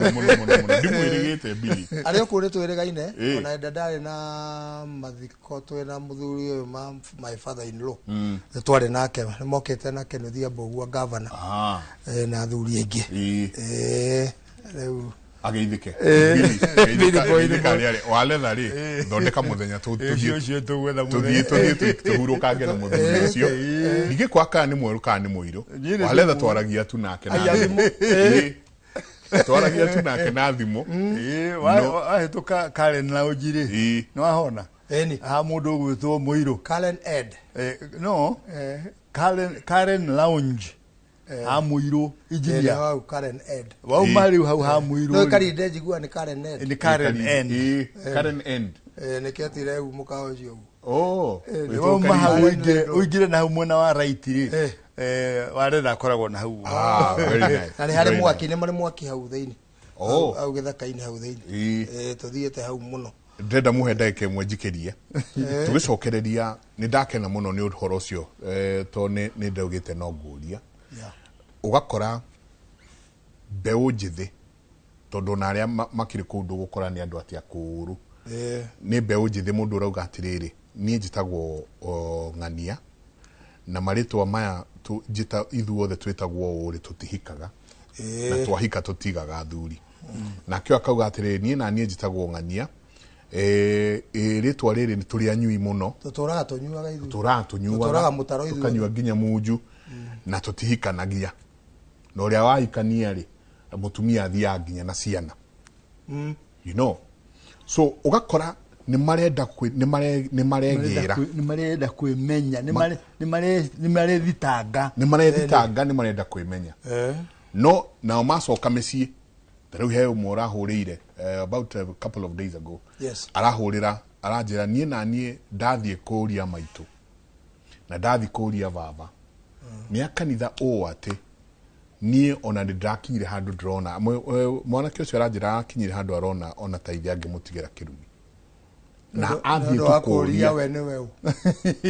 ndimwirigite Billy ario kuri twirigaine ona ndari na mathiko twina muthuri uyu my father in law twari nake mokete nake nuthia Mbogua governor na thuri ingi riu ageithike Billy waletha ri thondeka muthenya tuhurukange na muthenya ucio nige kwaka ni mweru kana ni muiru waletha twaragia tu nake na twaragia tu nake na thimo wahituka Karen na ujiri no ahona ha mundu gwitwo muiru Karen Ed no Karen Lounge ha muiru ijiria wao Karen Ed wao mari hau ha muiru no kari ndejigua ni Karen Ed ni Karen End Karen End neketire umuka ucio wao mahau uigire na mwena wa right ri warenda koragwo na hau very nice na hari mwaki ni mari mwaki hau theini au githaka-ini hau theini tuthiete hau muno ndenda muhe ndagika imwe njikirie tugicokereria ni ndakena muno ni uhoro ucio to ni ndaugite no nguria ugakora mbeu njithi tondu na aria makiri kundu gukora ni andu atia kuru ni mbeu njithi mundu urauga atiriri ni njitagwo ng'ania na maritwa maya njita ithuothe twitagwo uri tutihikaga na twahika tutigaga thuri na kyo akauga atiriri ni na ni njitagwo ng'ania ritwa riri ni turi anyui muno tuturaga tunyuaga ithu tuturaga mutaro ithu tukanyua nginya muju na tutihikanagia no ria wahikania ri mutumia athia nginya na ciana you know so ugakora ni marenda ni marenda kwimenya ni marethitanga ni marenda kwimenya no na macoka mecii tariu he umora hurire about a couple of days ago arahurira aranjira nie na nie ndathie kuria maitu na ndathi kuria baba ni akanitha o ate nie ona ndidakinyire handu drona mwana kio aranjira akinyire handu arona ona taithia ngimutigira kirumi na athie tukuria we ni wewe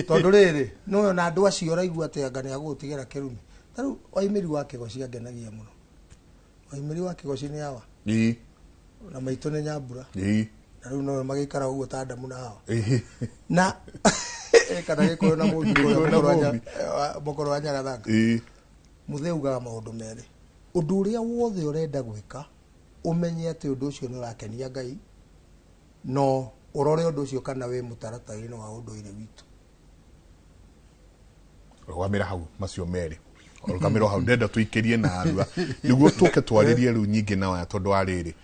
tondu riri no na andu acio raigua ate anga ni agutigira kirumi tariu oimiri wake gocia ngenagia muno oimiri wake goci ni hawa na maitu ni nyambura na riu no magikara uguo ta Adamu na Hawa na kana gikuyo na mukoro wa Nyagathanga mutheugaga maundu meri undu uria wothe urenda gwika umenye ati undu ucio ni urakenia Ngai no urore undu ucio kana we mutaratara-ini wa unduire witu rwamira hau macio meri orugamiro hau ndenda tuikirie na arua niguo tuke twaririe riu nyingi na wa tondu ariri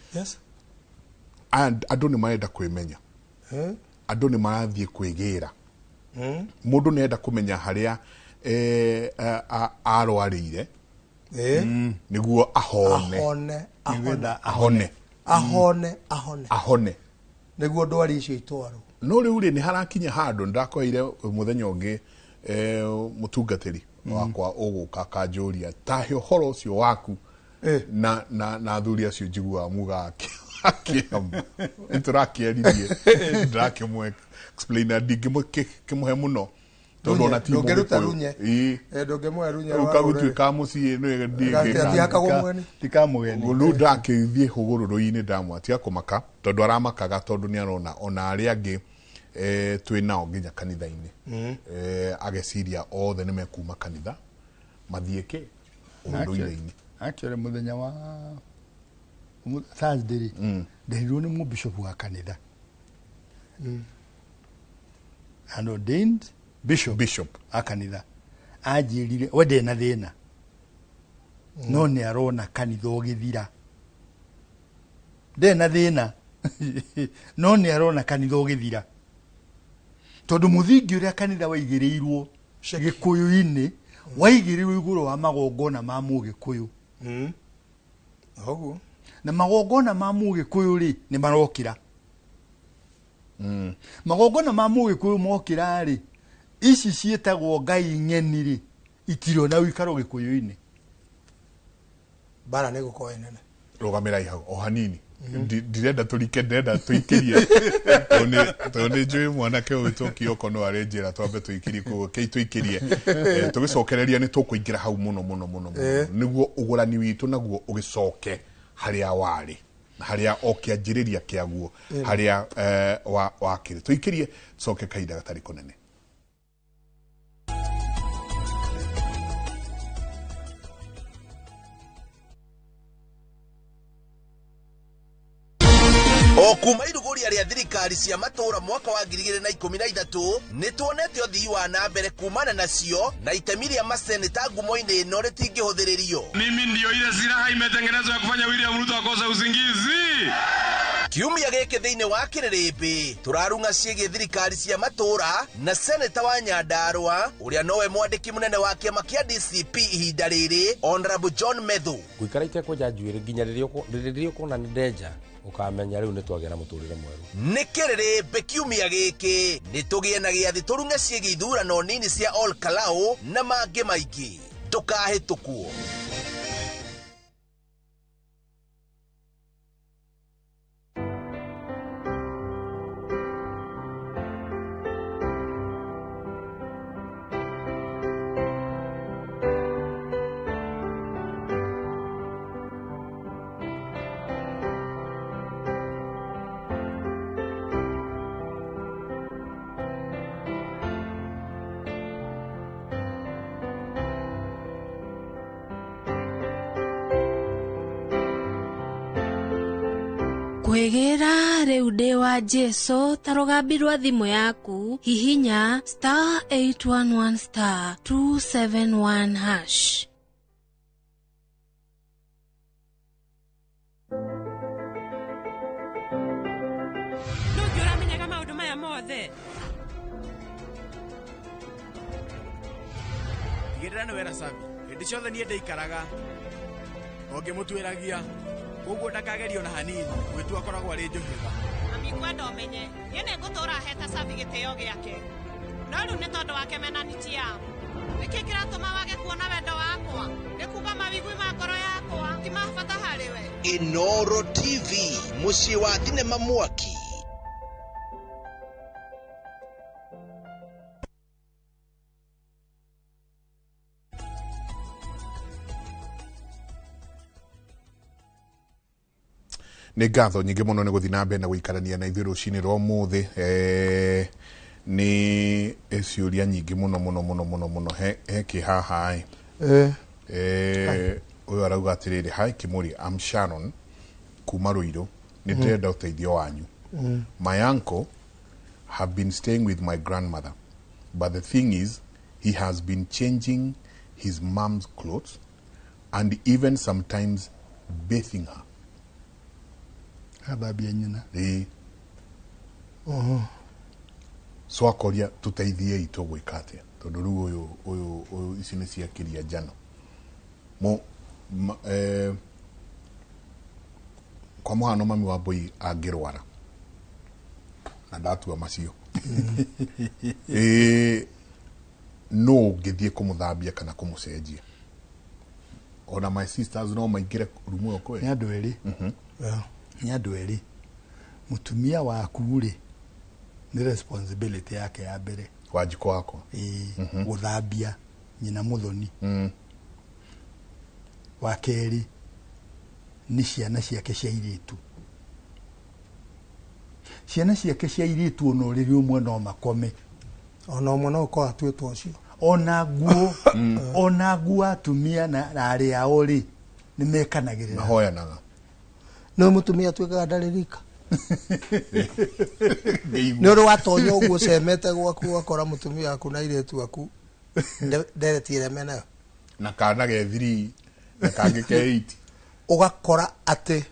andu ni marenda kwimenya andu ni marathie kwigira mundu ni enda kumenya haria arwarire niguo ahone niguo ndwari icio itwaru no riu ri ni harakinya handu ndakoire muthenya ungi mutungatiri wakwa uguka kanjuria tahe horo ucio waku na thuri acio njigua muga akiam interakiaririe ndakimwe explain ndingimuhe muno tondu na timu ngeruta runye ndongemwe runye ukagutwika mucie no ndikamugeni ulu ndakithie hugururu-ini ndamwatia kumaka tondu aramakaga tondu ni arona ona ari angi twinao nginya kanitha-ini ageciria othe ni mekuma kanitha mathieke undu-ini actually muthenya wa Thursday nderirwo ni mubishop wa kanitha and ordained bishop akanitha ajirire wende na thina no ni arona kanitha ugithira ndena thina no ni arona kanitha ugithira tondu muthingi uria kanitha waigirirwo gikuyu-ini waigirirwo iguru wa magongona ma mugikuyu oguo na magongona ma mugikuyu ri ni marokira magongona ma mugikuyu mokira ri ici cietagwo ngai ng'eni ri itiro na wikaro gikuyu-ini bara nego ko enene rugamira ihago o hanini ndirenda turike ndenda tuikirie tone njui mwana ke witoki oko no arenjera twambe tuikirie ko ke tuikirie tugicokereria ni tukuingira hau muno niguo ugurani witu naguo ugicoke haria wari haria okianjiriria kiaguo haria wakire tuikirie coke kaida gatari kunene. Okuma iruguria ria thirikari cia matura mwaka wa 2013 nituonete uthii wa na mbere kumana nacio na itemi ria maseneta ngumo-ini ino ritingihuthirio. Mimi ndio ile silaha imetengenezwa ya kufanya William Ruto akose usingizi. Kiumia giki thiini wa Kiririmbi turarunga ciĩgiĩ thirikari cia matura na seneta wa Nyandarua uria nowe mwandiki munene wa kiama kia DCP ihinda riri Honorable John Methu. Guikara itekwenja njuĩrĩ nginya rĩrĩa ũkuona nĩ ndenja ukamenya riu nitwagera muturire mweru. Nĩ Kiririmbi kiumia giki nitugie na giathi turunge ciĩgiĩ ithurano nini cia Ol Kalou na mangĩ maingĩ ndukahĩtũkwo. Kwegera riu ndi wa Jesu tarugambi rwa thimu yaku hihinya *811*271#. Nũngiũra menyaga maũndũ maya mothe. Igĩrĩra nĩ wera sabi. Hĩndĩ ciothe niĩ ndeikaraga. Ũngĩmũtuĩragia. Koguo ndakagerio na hanini. Gwitu akoragwo ari njuhiga. Mami kwenda ũmenye. Niĩ nĩngũtũra heta sabi gĩtĩo gĩake. No rĩu nĩ tondũ wake menaniti yao. Nĩkĩ kĩratũma wage kuona wendo wakwa? Nĩ kuuga mawigwi ma ngoro yakwa ti ma bata harĩ we. Inooro TV muciĩ wa thinema mwaki. Nĩ ngatho nyingĩ mũno nĩ gũthiĩ na mbere na gũikarania na ithuĩ rũcinĩ rwa ũmũthĩ. Nĩ ciũria nyingĩ mũno he kĩhaha ũyũ arauga atĩrĩrĩ, hi Kimuri, I'm Sharon kuma Ruiru, nĩ ndĩrenda ũteithio wanyu. My uncle have been staying with my grandmother, but the thing is he has been changing his mom's clothes and even sometimes bathing her. Hababia nyina. So akoria tuteithie itu gwika atia tondu riu uyu ici ni ciakiria njano kwa muhano mami wa Mbui angirwara na ndatua macio no ngithie kumuthambia kana kumucenjia. Ona my sisters no maingire rumu yo kwe ni andu eri ni andu eri mutumia waku ri ni responsibility yake ya mbere wajiko wako guthambia nyina muthoni wa keri ni ciana ciake cia iritu. Ciana ciake cia iritu ono riri umwe no makome ona umwe no ko atwetwo cio ona guo atumia na ari ao ri ni mekanagirira mahoyanaga no mutumia twekaga ndaririka nä å rä watonya å guo cemete gwaku wakora må tumia waku na iretu aku nderetire menayo na kana ge 3 na kangä ke 8 å gakora atä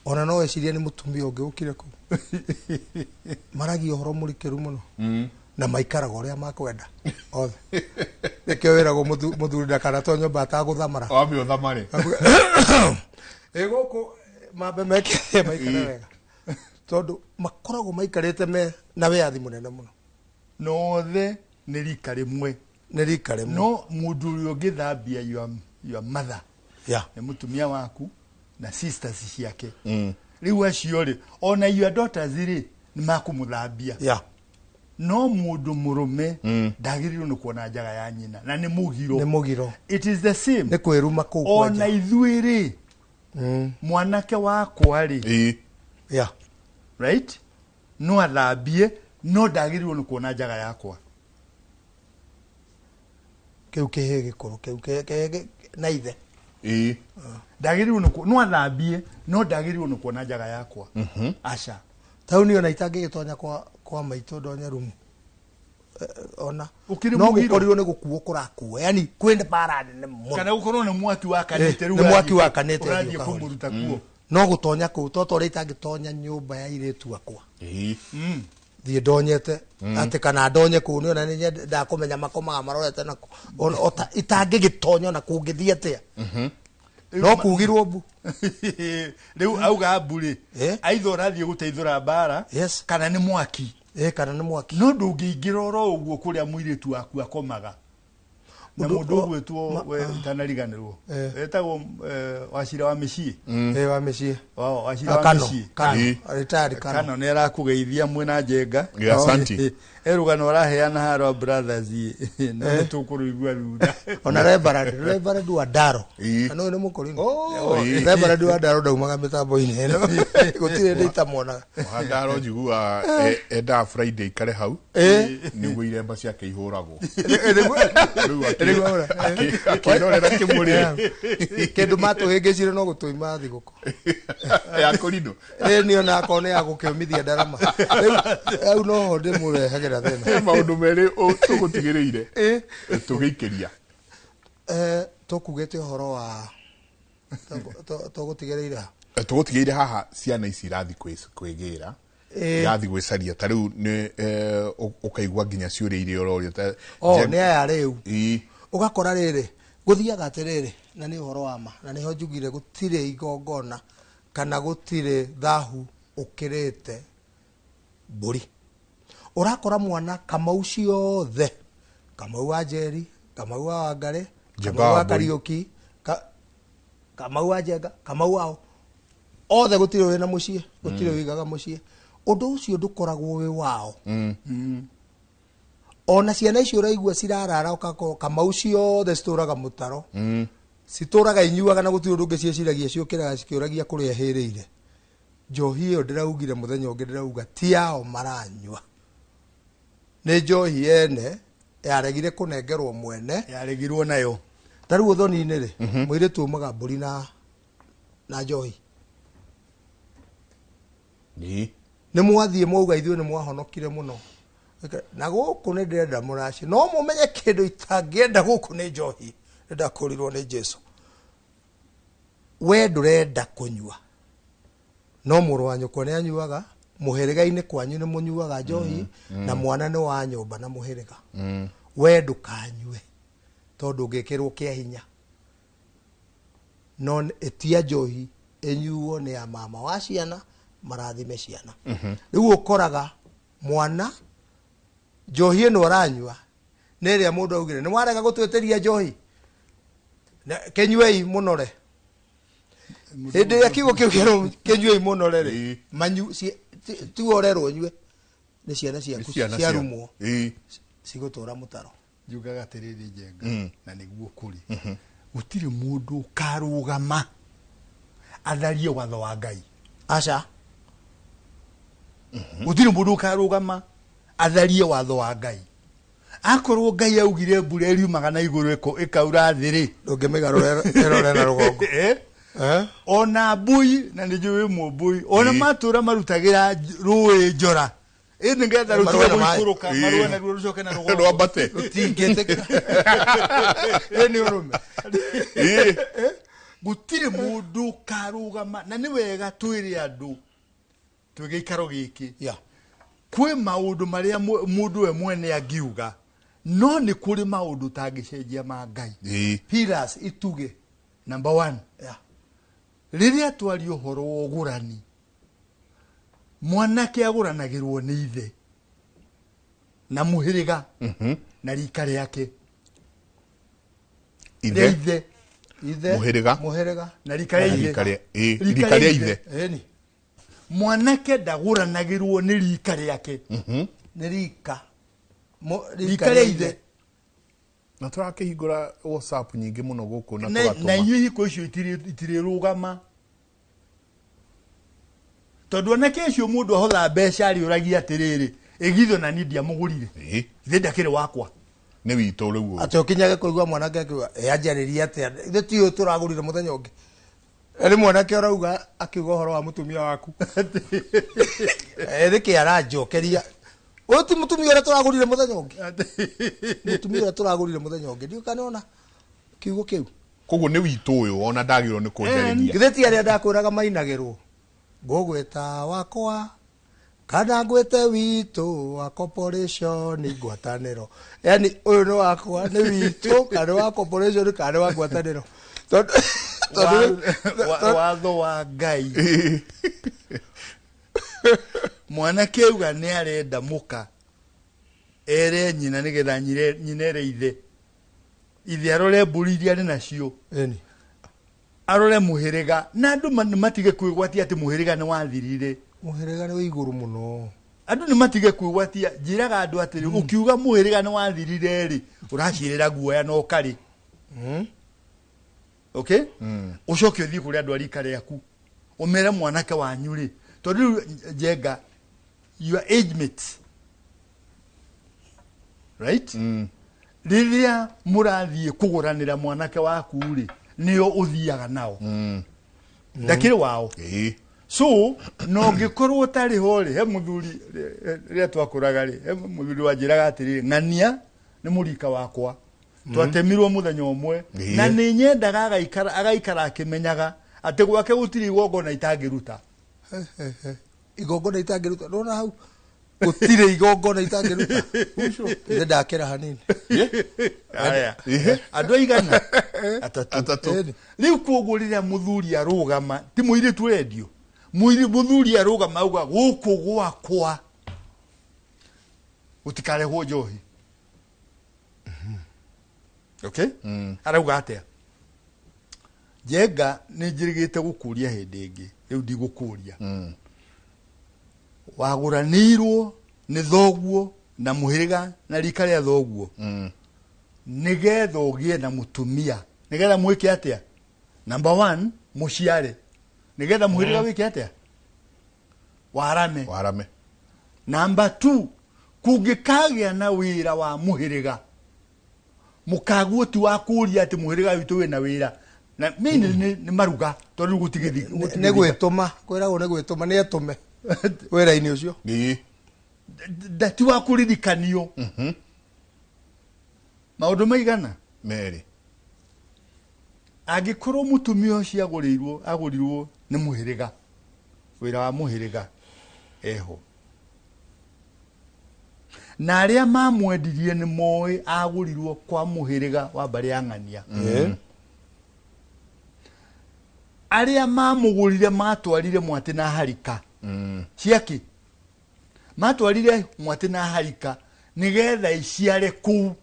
ona no weciria nä må tumia å ngä å kire kå maragia å horo må rikä ru må no na maikaraga å rä a makwenda othe nä kä o wä ragwo må thuri ndakanatonya batagå thamara wamä å thamarä ä gå kå mambe meke maikara wega tondu makoragwo maikarite me na wiathi munene muno nothe ni rika rimwe no mundu uri ungithambia your mother ni mutumia waku na sisters ciake riu acio ri ona your daughters ri ni makumuthambia no mundu murume ndagiriru ni kuona njaga ya nyina na ni mugiro it is the same ni kwiruma ku ona ithuiri mwanake wakwa ri yeah right no athambie no ndagĩrĩirwo nĩ kuona njaga yakwa kiu kihe gikuru kiu na ithe ndagĩrĩirwo nĩ no athambie no ndagĩrĩirwo nĩ kuona njaga yakwa aca tau ni ona itangĩgĩtonya kwa maitũ ndonye rumu ona no gukorirwo ni gukuo kurakuo yani kwende para nene muno kana gukorwo ni mwaki wakanite ni mwaki wakanite urathie kumuruta kuo no gutonya ku toto ri itangĩtonya nyumba ya iretu akwa thie ndonyete ati kana ndonye ku ni ona ni ndakumenya makomaga marorete na ota itangĩgĩtonya na kungĩthie atia no kugirwo mbu riu auga mburi aitha urathie guteithura bara kana ni mwaki kana ni mwaki no ndũngĩingĩra oro ũguo kũrĩa mũirĩtu waku akomaga na mũndũ ũgwĩtwo itanariganĩrwo etagwo Wachira wa mĩciĩ wa mĩciĩ Wachira wa mĩciĩ Kano nĩ arakũgeithia mwena njenga erugano araheana haro brothers no nĩ tũkũrũigua runda ona reverend wa Daro no nĩ mũkũringo reverend wa Daro ndaumaga mĩtambo-inĩ ĩno gũtirĩ ndĩta monaga Daro njigua enda Friday kare hau nĩguo iremba ciake ihũragwo akĩrorera kĩmũrĩra kĩndũ matũhĩngĩcire no gũtũima thigũkũ ya kũrindu nĩ ona akone ya gũkĩomithia ndarama rĩu no ndĩmũrehagĩra thĩna maũndũ merĩ tũgũtigĩrĩire tũgĩikĩria tũkugĩte ũhoro wa tũgũtigĩrĩire haha ciana ici irathiĩ kwĩgĩra irathi gwicaria ta riu ni ukaigua nginya ciũria iria ũrorio ni aya riu ugakora riri guthiaga atiriri na ni uhoro wa ma na niho njugire gutire igongona kana gutire thahu ukirite mburi urakora mwana Kamau ciothe Kamau wa Njeri Kamau wa Wangari Kamau wa Kariuki Kamau wa Njenga Kamau wao othe gutire wina mucie gutire wigaga mucie undu ucio ndukoragwo wi wao ona ciana icio raigua cirarara ukako Kamau ciothe cituraga mutaro cituraga inyuaga na gutire undu ngicieciragia ciukiraga cikiuragia kuria hiriire njohi iyo ndiraugire muthenya ungi ndirauga ti yao maranyua ni njohi ene yaregire kunengerwo mwene yaregirwo nayo tariu uthoni-inĩ ri mwire tumaga mburi na njohi ni mwathie mwauga ithuĩ ni mwahonokire muno na gũkũ nĩ ndĩrenda mũraci no mũmenye kĩndũ itangĩenda gũkũ nĩ njohi nĩndakũrirwo nĩ Jesu we ndũrenda kũnyua no mũrũ wa nyũkwa nĩ anyuaga mũhĩrĩga-inĩ kwanyu nĩ mũnyuaga njohi na mwana nĩ wa nyũmba na mũhĩrĩga we ndũkanyue tondũ ũngĩkĩrwo kĩa hinya no etia njohi enyuo nĩ ya mama wa ciana marathime ciana riu ukoraga mwana njohi ĩno aranyua nĩrĩa mũndũ augire nĩ mwarega gũtwĩtĩria njohi kenyuei mũnore hĩndĩ ĩrĩa kiugo kĩu kĩerwo kenyuei mũnore rĩ manyu tuorerwo nyue nĩ ciana ciaku ciarumwo cigũtũra mũtaro njugaga atĩrĩrĩ Njenga na nĩguo kũrĩ gũtirĩ mũndũ ũkarũgama atharie watho wa Ngai aca gũtirĩ mũndũ ũkarũgama atharie watho wa Ngai akorwo Ngai augire mbura ĩriumaga na igũrũ ĩkaura thĩ rĩ ndũngĩmĩgarũra na rũgongo ona mbui na nĩ njũĩ mũmbui ona matũra marutagĩra rũĩ njora ĩnĩ ngetha rũtige gũikũrũka marũa naruo rũcoke na rũgongo rwambate rũtingĩtĩka nĩ ũrũme gũtirĩ mũndũ ũkarũgama na nĩ wega twĩre andũ twĩgĩikaro gĩkĩ kwĩ maũndũ marĩa mũndũ we mwene angiuga no nĩ kũrĩ maũndũ tangĩcenjia ma Ngai pillars ituge number 1 rĩrĩa twari ũhoro wa ũgũrani mwanake agũranagĩrwo nĩ ithe na mũhĩrĩga na rika rĩake ithe mũhĩrĩga na rika rĩa ithe mwanake ndagũranagĩrwo nĩ rika rĩake nĩ rika rĩa ithe na tũrakĩhingũra WhatsApp nyingĩ mũno gũkũ na inyuĩ hiko icio itirĩ rũgama tondu na kesho mundu ahotha mbeca ari uragia atiriri egitho na nidia mugurire ithe ndakire wakwa ni wito riu ate ukinyage kuigwa mwanake akiuga yanjariria atia ithe ti turagurire muthenya ungi eri mwanake arauga akiuga horo wa mutumia waku riki aranjokeria uti mutumia ura turagurire muthenya ungi mutumia ura turagurire muthenya ungi ndio kanona kiugo kiu koguo ni wito uyu ona ndagirwo ni kunjariria ithe ti aria ndakwiraga mainagirwo ngugweta wakwa kana ngwete wito wa corporation ngwataniro yani uyu ni wakwa ni wito kana wa corporation kana wa ngwataniro watho wa Ngai mwanake uga ni arenda muka ere nyina nigetha nyinere ithe arore mburi iria ni nacio arore muhiriga na andu matige kwigwatia ati muhiriga ni wathirire muhiriga ni iguru muno andu ni matige kwigwatia njiraga andu atiri ukiuga muhiriga ni wathirire ri uracirira guoya no kari okay ucoke uthii kuri andu arika riaku umere mwanake wanyu ri tondu Njenga your age mate right riria murathie kuguranira mwanake waku ri nio uthiaga nao ndakire wao so no ngikorwo tari hori he muthuri ria twakuraga ri he muthuri wanjiraga atiri ng'ania ni murika wakwa twatemirwo muthenya umwe na ni nyendaga agaikara akimenyaga ati gwake gutiri igongona itangiruta igongona itangiruta ndona hau gutire igongona itangiruta ithe ndakira hanini aya andu aigana atatu riu koguo riria muthuri arugama ti muire tu radio muthuri arugama auga guku gwakwa utikarehwo njohi okay arauga atia Njenga ni njirigite gukuria hindi ingi riu ndigukuria waguranirwo ni thoguo na muhiriga na rika ria thoguo nigetha ugie na mutumia nigetha mwike atia number 1 muciare nigetha muhiriga wike atia warame number 2 kungikagia na wira wa muhiriga mukaguo ti wa kuria ati muhiriga witu wina wira na mimi ni maruga tondu gutigithi ne gwituma kwiragwo ne gwituma ni etume wira ini ucio ni dati wa kuririkanio maundu maigana meri agikorwo mutumia ucio agurirwo ni muhiriga wira wa muhiriga eho na aria mamwendirie ni moi agurirwo kwa muhiriga wa bari ya ng'ania aria mamugurire matwarire mwati na harika ciaki matwarire mwati na harika nigetha iciare ku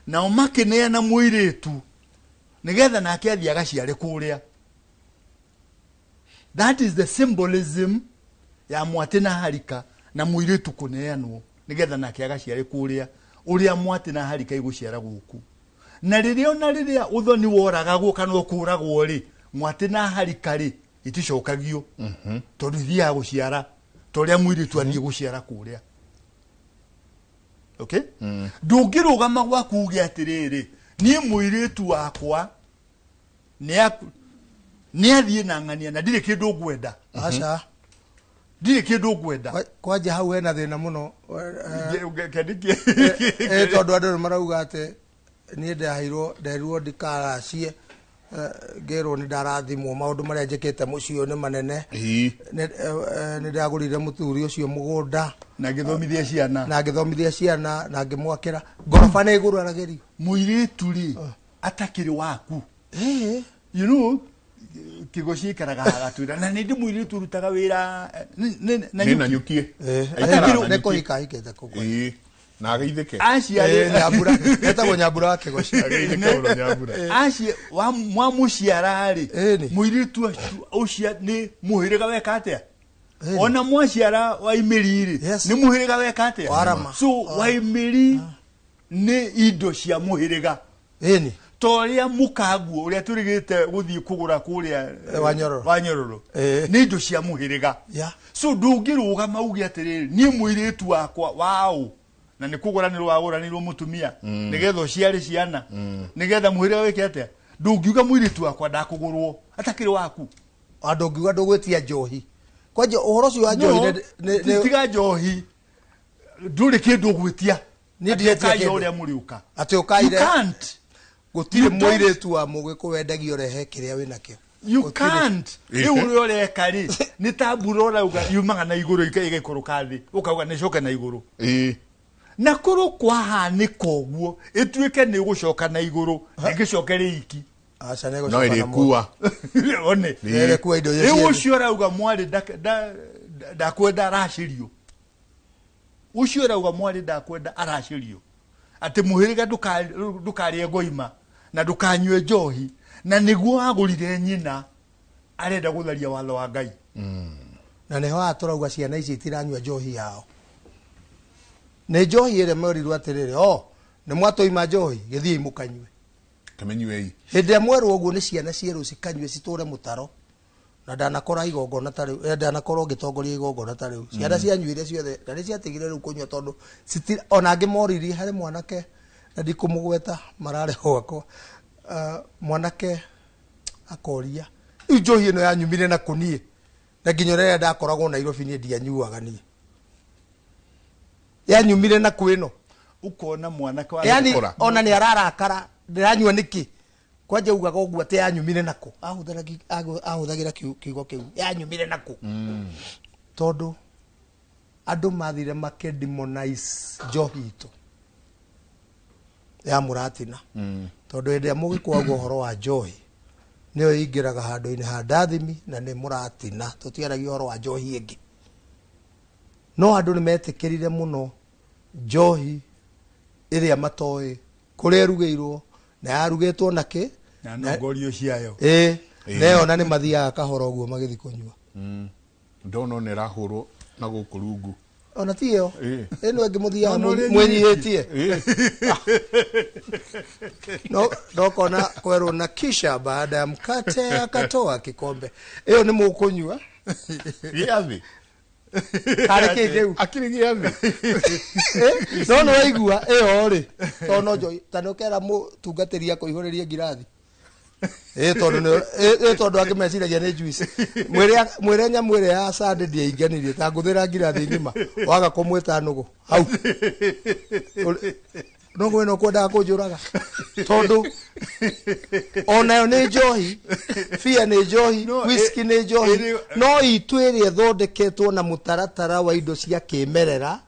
na umakinea na muiritu nigetha nake athia gaciare kuria that is the symbolism ya mwati na harika na muiritu kuneanwo nigetha nake agaciare kuria uria mwati na harika iguciara guku na riria uthoni woragagwo kana ukuragwo ri mwati na harika ri iticokagio tondu thia guciara toria muiritu athie guciara kuria okay ndungirugama gwaku uge atiriri ni muiritu wakwa ni athie na ng'ania na ndire kindu ngwenda aca ndire kindu ngwenda kwanja hau hena thina muno kedikie tondu andu marauga ati ni nderirwo ndikaracie ngero ni ndarathimwo maundu maria njikite mucio ni manene ni ndagurire muthuri ucio mugunda na ngithomithia ciana na ngimwakira ngoroba ni iguru aragerio muiritu ri atakiri waku you know kigo cikaraga hagatwira na ndi muiritu rutaga wira na nyukie ne kuhika hikete kugwa na ageithike aciare nyambura etagwo nyambura wake goci ageithike nyambura aci wa muciara ri muiritu ucia ni muhiriga weka atia ona mwaciara wa imiriri ni muhiriga weka atia so wa imiri ni indo cia muhiriga toria mukaguo uria turigite guthii kugura kuria wanyororo ni indo cia muhiriga so ndungiruga maugi atiriri ni muiritu wakwa wao na ni kuguranirwo waguranirwo mutumia nigetha uciari ciana nigetha muhiriga wiki atia ndungiuga muiritu wakwa ndakugurwo atakiri waku andungiuga ndugwitia njohi kwanje uhoro cio wa njohi tiga njohi nduri kindu gwitia ni ndiye uria muriuka ati ukaire gutire muiritu wa mugiku wendagio rehe kiria wina kio you can't uri oreka ri ni tabura urauga yumaga na iguru igikuruka thi ukauga ni coka na iguru na kuru kwa haniko guo ituike ni gucoka na iguru ngicokere iki acha nego no irikuwa one irikuwa indo yesi ucio rauga mwari ndakwenda aracirio ucio rauga mwari ndakwenda aracirio ati muhiriga ndukari ngoima na ndukanywe njohi na niguo agurire nyina arenda gutharia watho wa Ngai na neho aturauga ciana ici itiranywa njohi yao ne njohi ire mwerirwo atiriri ni mwatoima njohi githii mukanywe kamenywe hinde mweru uguo ni ciana cieru cikanywe citure mutaro na ndanakora igongona tari ndanakorwo gitongoria igongona tari ciana cianyuire ciothe na ni ciatigire ru kunywa tondu ona ngimoririe hari mwanake na ndikumugweta marare gwakwa mwanake akoria njohi ino yanyumire na kunie na nginyore ndakoragwo Nairobi ni ndianyuaga nie yanyumire na kwino ukona mwanake wa yani ona ni ararakara ndiranyua niki kwanje ugaga uguo ate yanyumire nako ahuthagira kiugo kiu yanyumire nako tondu andu mathire makedemonize njohi itu ya muratina tondu ende mugikwagwo uhoro wa njohi niyo ingiraga handu-ini ha ndathimi na ni muratina tutiaragia uhoro wa njohi ingi no andu ni metikirire muno njohi iria matoi kuria erugeirwo na yarugitwo naki na ngorio ciayo leo nani mathia kahoro guo magithi kunywa ndono ne rahuro na gukurungu ona tio eno angimuthia mwenyihitie no kona kwerwo na kisha baada ya mkate akatoa kikombe iyo ni mukunywa yathi areke geu akirigia yathi no waigua iyo ri tono jo tanokera mu tungatiria kuihuriria ngirathi tondu angimeciragia ni juice mwire nyamwire ya sande ndi inganirie ta nguthira ngirathi ngima waga kumwita nugu hau nugu ino kwenda kunjuraga tondu onayo ni njohi fia ni njohi whisky ni njohi no itwire thondeketwo na mutaratara wa indo cia kimerera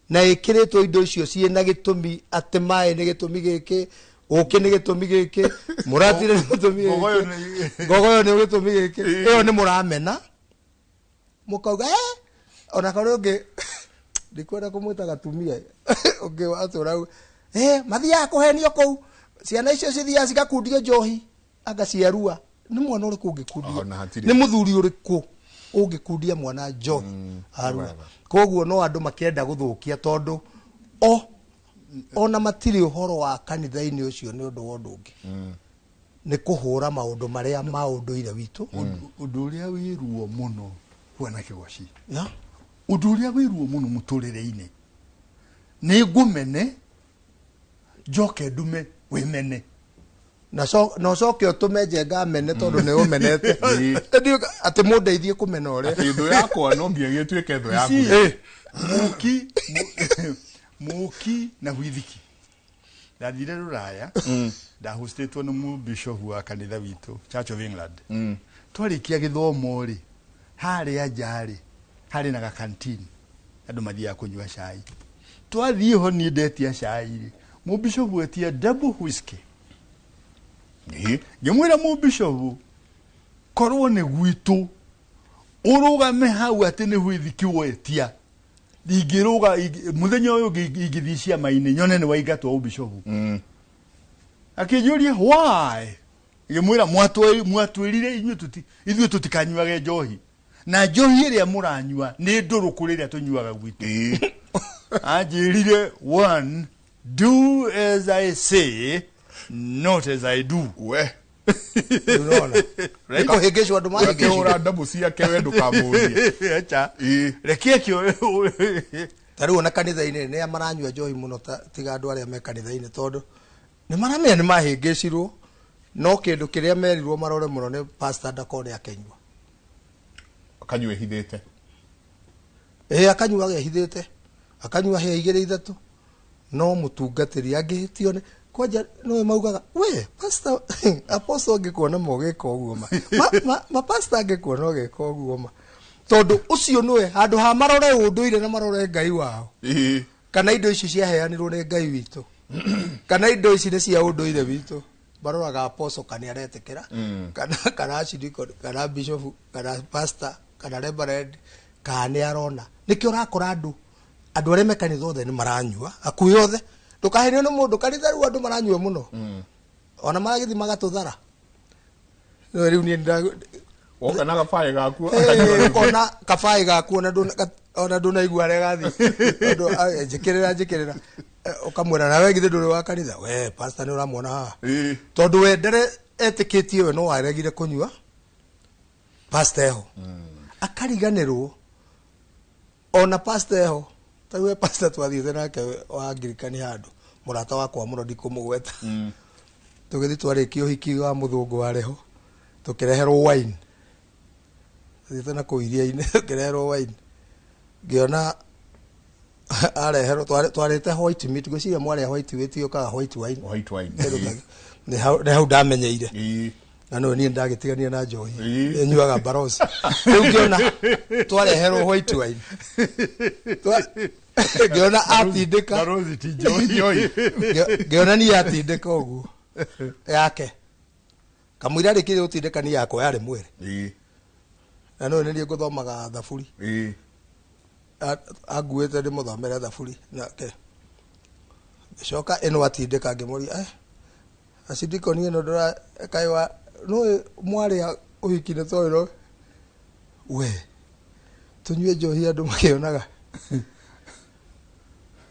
na ikiritwo indo icio ciena gitumi ati mai ni gitumi giki uki ni gitumi giki muratire ni gitumi giki gogoyo ni gitumi giki iyo ni muramena mukauga ona kare ungi ndikwenda kumwita gatumia ungi watura mathia kuhenio kou ciana icio cithia cigakundio njohi agaciarua ni mwana uriku ungikundia ni muthuri uriku ungikundia mwana njohi arua koguo no andu makienda guthukia tondu ona matiri uhoro wa kanitha-ini ucio ni undu wondu ungi ni kuhura maundu maria maunduire witu undu uria wiruo muno bwana Kigoci undu uria wiruo muno muturire-ini ni ngumene njoke ndume wimene na coke utume njenga mene tondu ni umenete ati mundeithie kumena uria ithu yakwa no ngiye gituike ithu yaku muki na withiki ndathire ruraya ndahustetwo ni mu bishop wa kanitha witu Church of England twarikia githomo ri hari ajari hari na canteen andu mathia kunywa cai twathie ho ni ndetia cai ri mu bishop wetia double whiskey ngimwira mu bishop korwo ni gwitu urugame hau ati ni withiki wetia ndigiruga muthenya uyu ngithisia maine nyone ni waigatwa ubishovu akijuria why ngimwira mwatwirire ithuĩ tutikanyuage njohi na njohi iria muranyua ni nduruku riria tunyuaga gwitu anjirire one do as I say not as I do. We. Unaona? Iko hegesho watu maji Ke ora ndabu cia ke wendu kamurie. Acha. Rekie kio. Tari ona kanitha-ini ni amaranyua njohi muno tiga andu aria me kanitha-ini tondu ni maramenya ni mahingicirwo no kindu kiria merirwo marore muno ni pastor ndakone akenyua. Akanyua hithite. Akanyua gehithite. Akanyua he 2-3 no mutungatiri angihitio ni kwaja no maugaga we pastor apostle angikuona mogeka uguo ma pastor angikuona ogeka uguo ma tondu ucio niwe handu ha marore unduire na marore Ngai wao kana indo ici ciaheanirwo ni Ngai witu kana indo ici ni cia unduire witu baroraga apostle kana aretekera kana archdeacon kana bishop kana pastor kana reverend kana arona nikio rakora andu aria mekanitha othe ni maranyua akuĩ othe ndukahenio ni mundu kanitha ru andu maranyua muno ona maragithi magatuthara no riu ni Oka na kabai gaku ona kabai gaku ona nduna igua regathi tondu njikirira ukamwira nawe githe nduri wa kanitha we pastor ni uramwona ha tondu we ndere etikitie we no waregire kunyua pastor eho akariganirwo ona pastor eho tawe pastor twathiite nake wa Anglikani handu murata wakwa muno ndikumugweta tugithi twarikio hiki wa muthungu wareho tukireherwo wine thiite na kuiria-ini tukireherwo wine ngiona areherwo twarite white meat gwiciria mwari white meat yokaga white wine ni hau ndamenyeire na no ni ndagitigania na njohi nyuaga barosi riu ngiona twareherwo white wine ngiona atindika barosi ti njohi ngiona ni atindika uguo yake kamwira rikire utindika ni yako yari mwere na no ni nguthomaga thaburi aguete ndi muthomere thaburi nake coka eno atindika ngimuria acidikoni eno ndora kaiwa no mwari uhikine toiro we tunywe njohi andu makionaga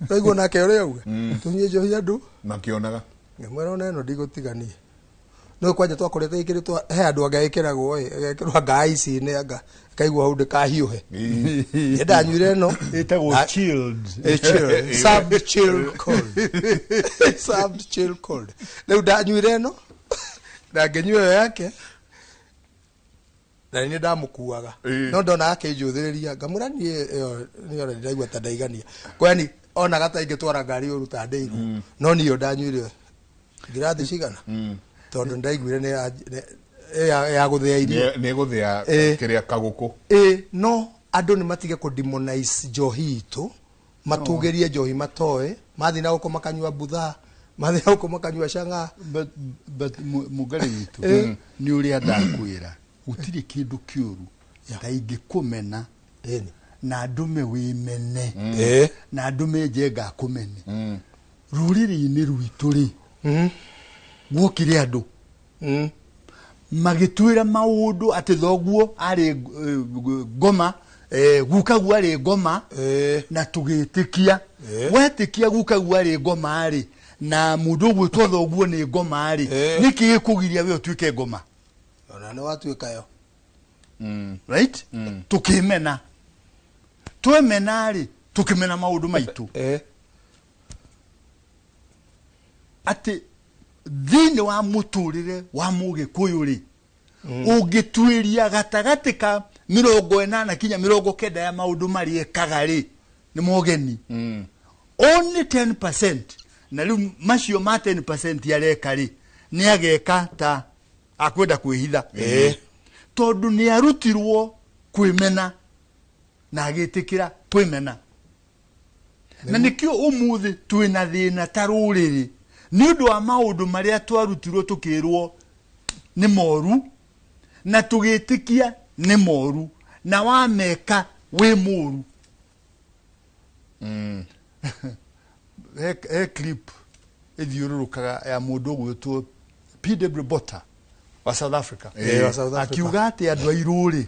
Raigo nake ore uga tunywe njohi andu makionaga ngemwera ona eno ndigũtigania no kwanja twakorete ikiritwo he andu anga ikiragwo gekirwa ngai ici ni anga kaigwa hau ndikahiuhe ndanyuire no etagwo chilled sub chill cold leo ndanyuire no na ngenywe yake na ni ndamukuaga no ndona yake njuthiriria ngamura ni ora ndaigwa ta ndaigania kwani ona gata ingitwara ngari uruta ndeigu no niyo ndanyuire ngirathi cigana tondu ndaiguire ni ya guthia irio ni guthia kiria kaguku no andu ni matige ku demonize njohi itu matugerie njohi matoe mathi na uko makanyua butha mathi na uko makanyua shanga but mugari witu ni uria ndakwira gutiri kindu kiuru ta ingikumena na ndume wimene na ndume njenga kumene ruriri-ini rwitu ri gwokire andu magitwira maundu ati thoguo ari ngoma gukagu ari ngoma na tugitikia wetikia gukagu ari ngoma ari na mundu gwitwo thoguo ni ngoma ari niki ikugiria we utwike ngoma ona no watwika yo right tukimena twemena ari tukimena maundu maitu ati thini wa muturire wa Mugikuyu ri ungitwiria gatagati ka 80 kinya 90 ya maundu mari ekaga ri ni mogeni only 10% na riu macio ma 10% yareka ri ni ageka ta akwenda kwihitha tondu ni arutirwo kwimena na agitikira kwimena na nikio umuthi twina thina taruriri ni undu wa maundu maria twarutirwo tukirwo ni moru na tugitikia ni moru na wameka we moru clip ethiururukaga ya mundu gwitwo PW Bota wa South Africa akiuga ati andu airuri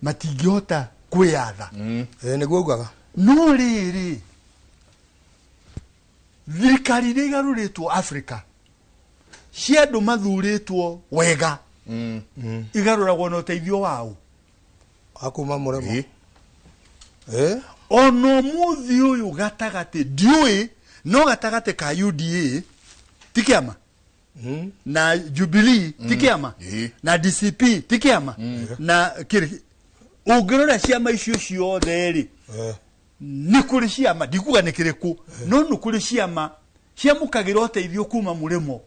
matingihota kwiyatha niguo ugaga no riri thirikari iria igaruritwo Africa cia andu mathuritwo wega igaruragwo na uteithio wao akuma muremo ono muthi uyu gatagate ndiui no gatagate ka UDA tikiama na Jubilee tikiama na DCP tikiama na kiri ugirora ciama icio ciothe ri ni kuri ciama ndikuga ni kiriku no ni kuri ciama ciamukagira uteithio kuma murimo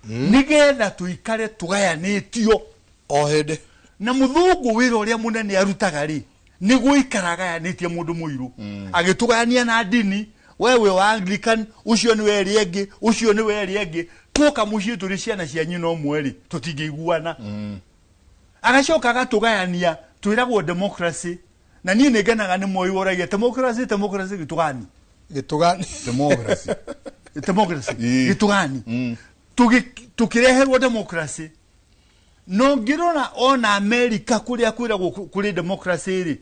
nigetha tuikare tugayanitio o hende na muthungu wira uria munene arutaga ri ni guikaraga yanitie mundu muiru agitugania na dini wewe wa Anglican ucio ni weri enge ucio ni weri enge tuka mucie turi ciana cia nyina omweri tutingiguana agacoka agatugayania twiragwo democracy na nie negenaga ni moyo oragia democracy gitugani democracy gitugani tukireherwo democracy no ngirona ona America kuria kwiragwo kuri democracy ri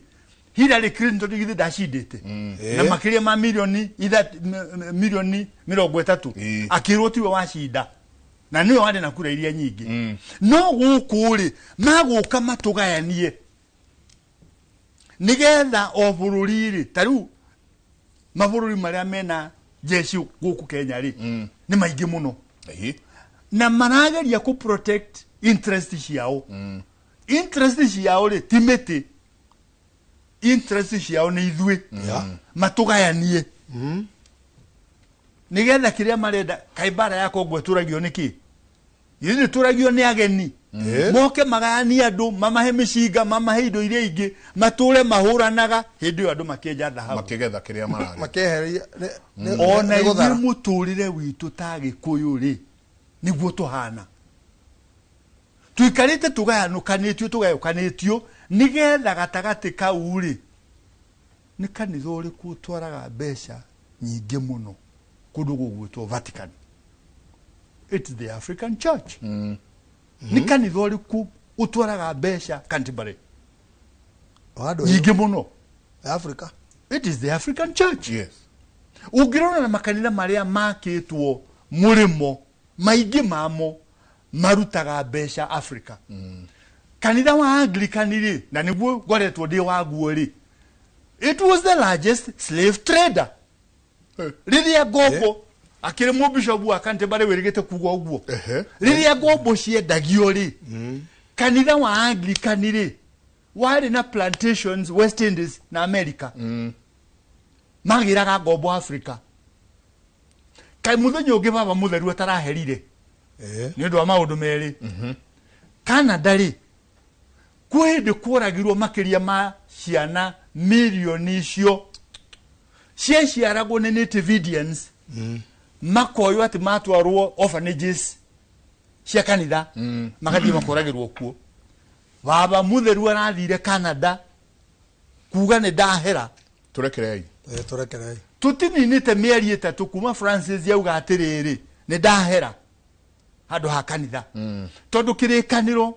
Hillary Clinton igithe dashidete na makiria ma milioni 30 akirwo tiwe washida na niyo wande na kura iria nyingi no gukuri maguka matugayanie nigetha o bururi ri tariu mabururi maria mena jeshi guku Kenya ri ni maingi muno na manageria ku protect interest ciao interest ciao ri timete interest ciao ni ithue matugayanie nigetha kiria marenda kaibara yako gweturagio niki yini turagio ni ageni moke magayania andu mamahe mishinga mamahe indo iria ingi mature mahuranaga hindi andu makienja dhahabu makigetha kiria marari makeheria ona ithu muturire witu ta gikuyu ri niguo tuhana tuikarite tugayukanitio nigetha gatagati kau ri ni kanitha uriku twaraga mbeca nyingi muno kundu gugwitwo Vatican. It's the African Church. Ni kanitha uriku utwaraga mbeca Canterbury nyingi muno Africa. It is the African Church. Yes. Ugirona na makanitha maria makitwo murimo maingi mamo marutaga mbeca Africa. Kanitha wa Anglican ri na niguo gwaretwo ndi waguo ri it was the largest slave trader. Riria gobo akire mu bishop wa Canterbury werigete kugo uguo riria gobo ciendagio ri kanitha wa Anglican ri wari na plantations West Indies na America magiraga gobo Africa kai muthenya ungi baba mutheru ataraherire ni ndu wa maundu meri Canada ri kwende kuragirwo makiria ma ciana milioni icio ciaragwo ni native Indians makoyo ati matwarwo orphanages cia kanitha magathie makoragirwo kuo baba mutheru arathire Canada kuga ni ndahera turekerei tutininite mieri 3 kuma Francis yauga atiriri ni ndahera handu ha kanitha tondu kirikaniro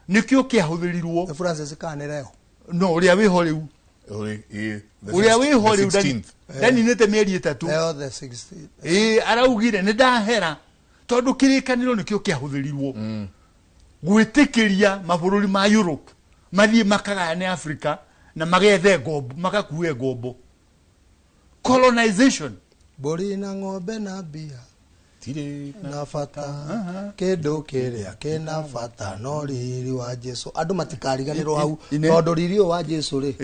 nikio kiahuthirirwo Francis kanireo no uria wiho riu uria wiho riu ndani nete mieri 3 the 16 araugire ni ndahera tondu kirikaniro nikio kiahuthirirwo gwitikiria mabururi ma Europe mathie makagayane Africa na magethe ngombo makakue ngombo colonization bori na ng'ombe na mbia tire na fata kindu kiria kina fata no riri wa Jesu andu matikariganirwo hau tondu riri wa Jesu ri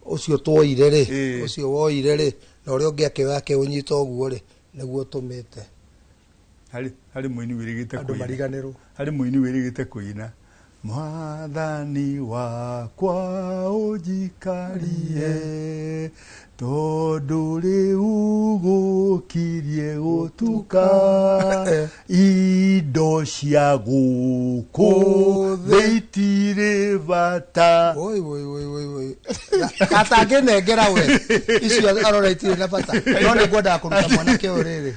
ucio twoire ri ucio woire ri na uria ungi ake wake unyita uguo ri niguo tumite hari muini wirigite andu mariganirwo hari muini wirigite kuina mwathani wakwa ujikarie tondu riu gukirie gutuka indo cia guku theitire bata oi katange nengera we icio aroreitire na bata no ni ngwenda kuruta mwanake uriri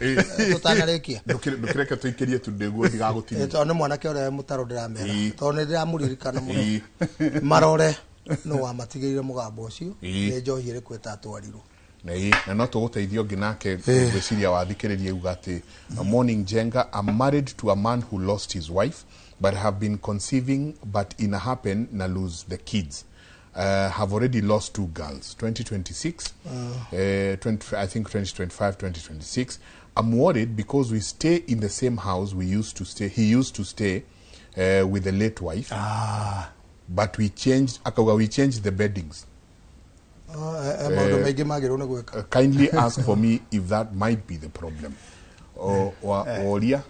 tutanarekia ndukireke tuikirie tundeguo ndigagutini tondu mwanake uria mutaro ndiramera tondu ndiramuririkana muno marore no wa matigirire mugambo ucio ni njohire kweta atwarirwo na no tuguteithio nginake gwiciria wathikiririe ugati Morning Jenga, I'm married to a man who lost his wife but have been conceiving, but in a happen na lose the kids. Have already lost 2 girls, 2026, I think 2025, 2026. I'm worried because we stay in the same house we used to stay. He used to stay with the late wife, but we changed the beddings. Kindly ask for me if that might be the problem. Oria.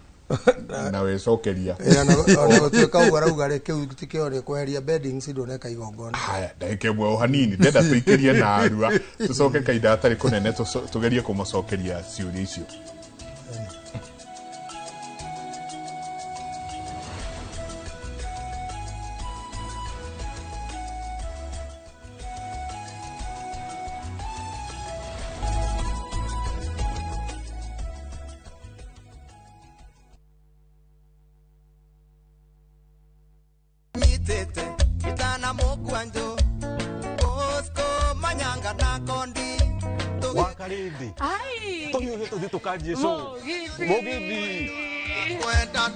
Nawe sokeria ona tuka ugarugare kiu tikio kweheria bedding sidoneka igongona haya ndake mwe hanini ndenda tuikirie na arua tucoke kaida atari kunene tugerie kumucokeria ciuria icio. Jesu Mogithi kwenda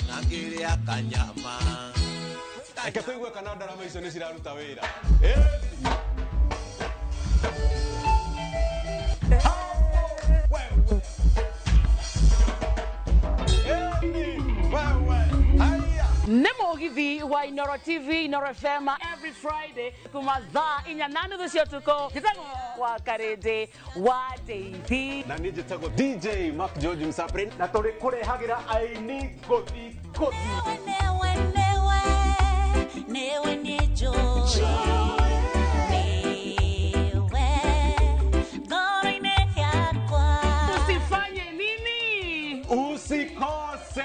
na ngiri akanyama eke tuigue kana ndarama icio ni ciraruta wira nä må githi wa Inoro TV, Inoro FM every Friday kuma thaa 8:30 cia ũtukũ. Njĩtagwo wa Karĩndĩ wa Ndeithi na niĩ njĩtagwo DJ Mark George Msaprin na tũrĩ kũrehagĩra aini ngũthi newe nĩ George usifanye nini usikose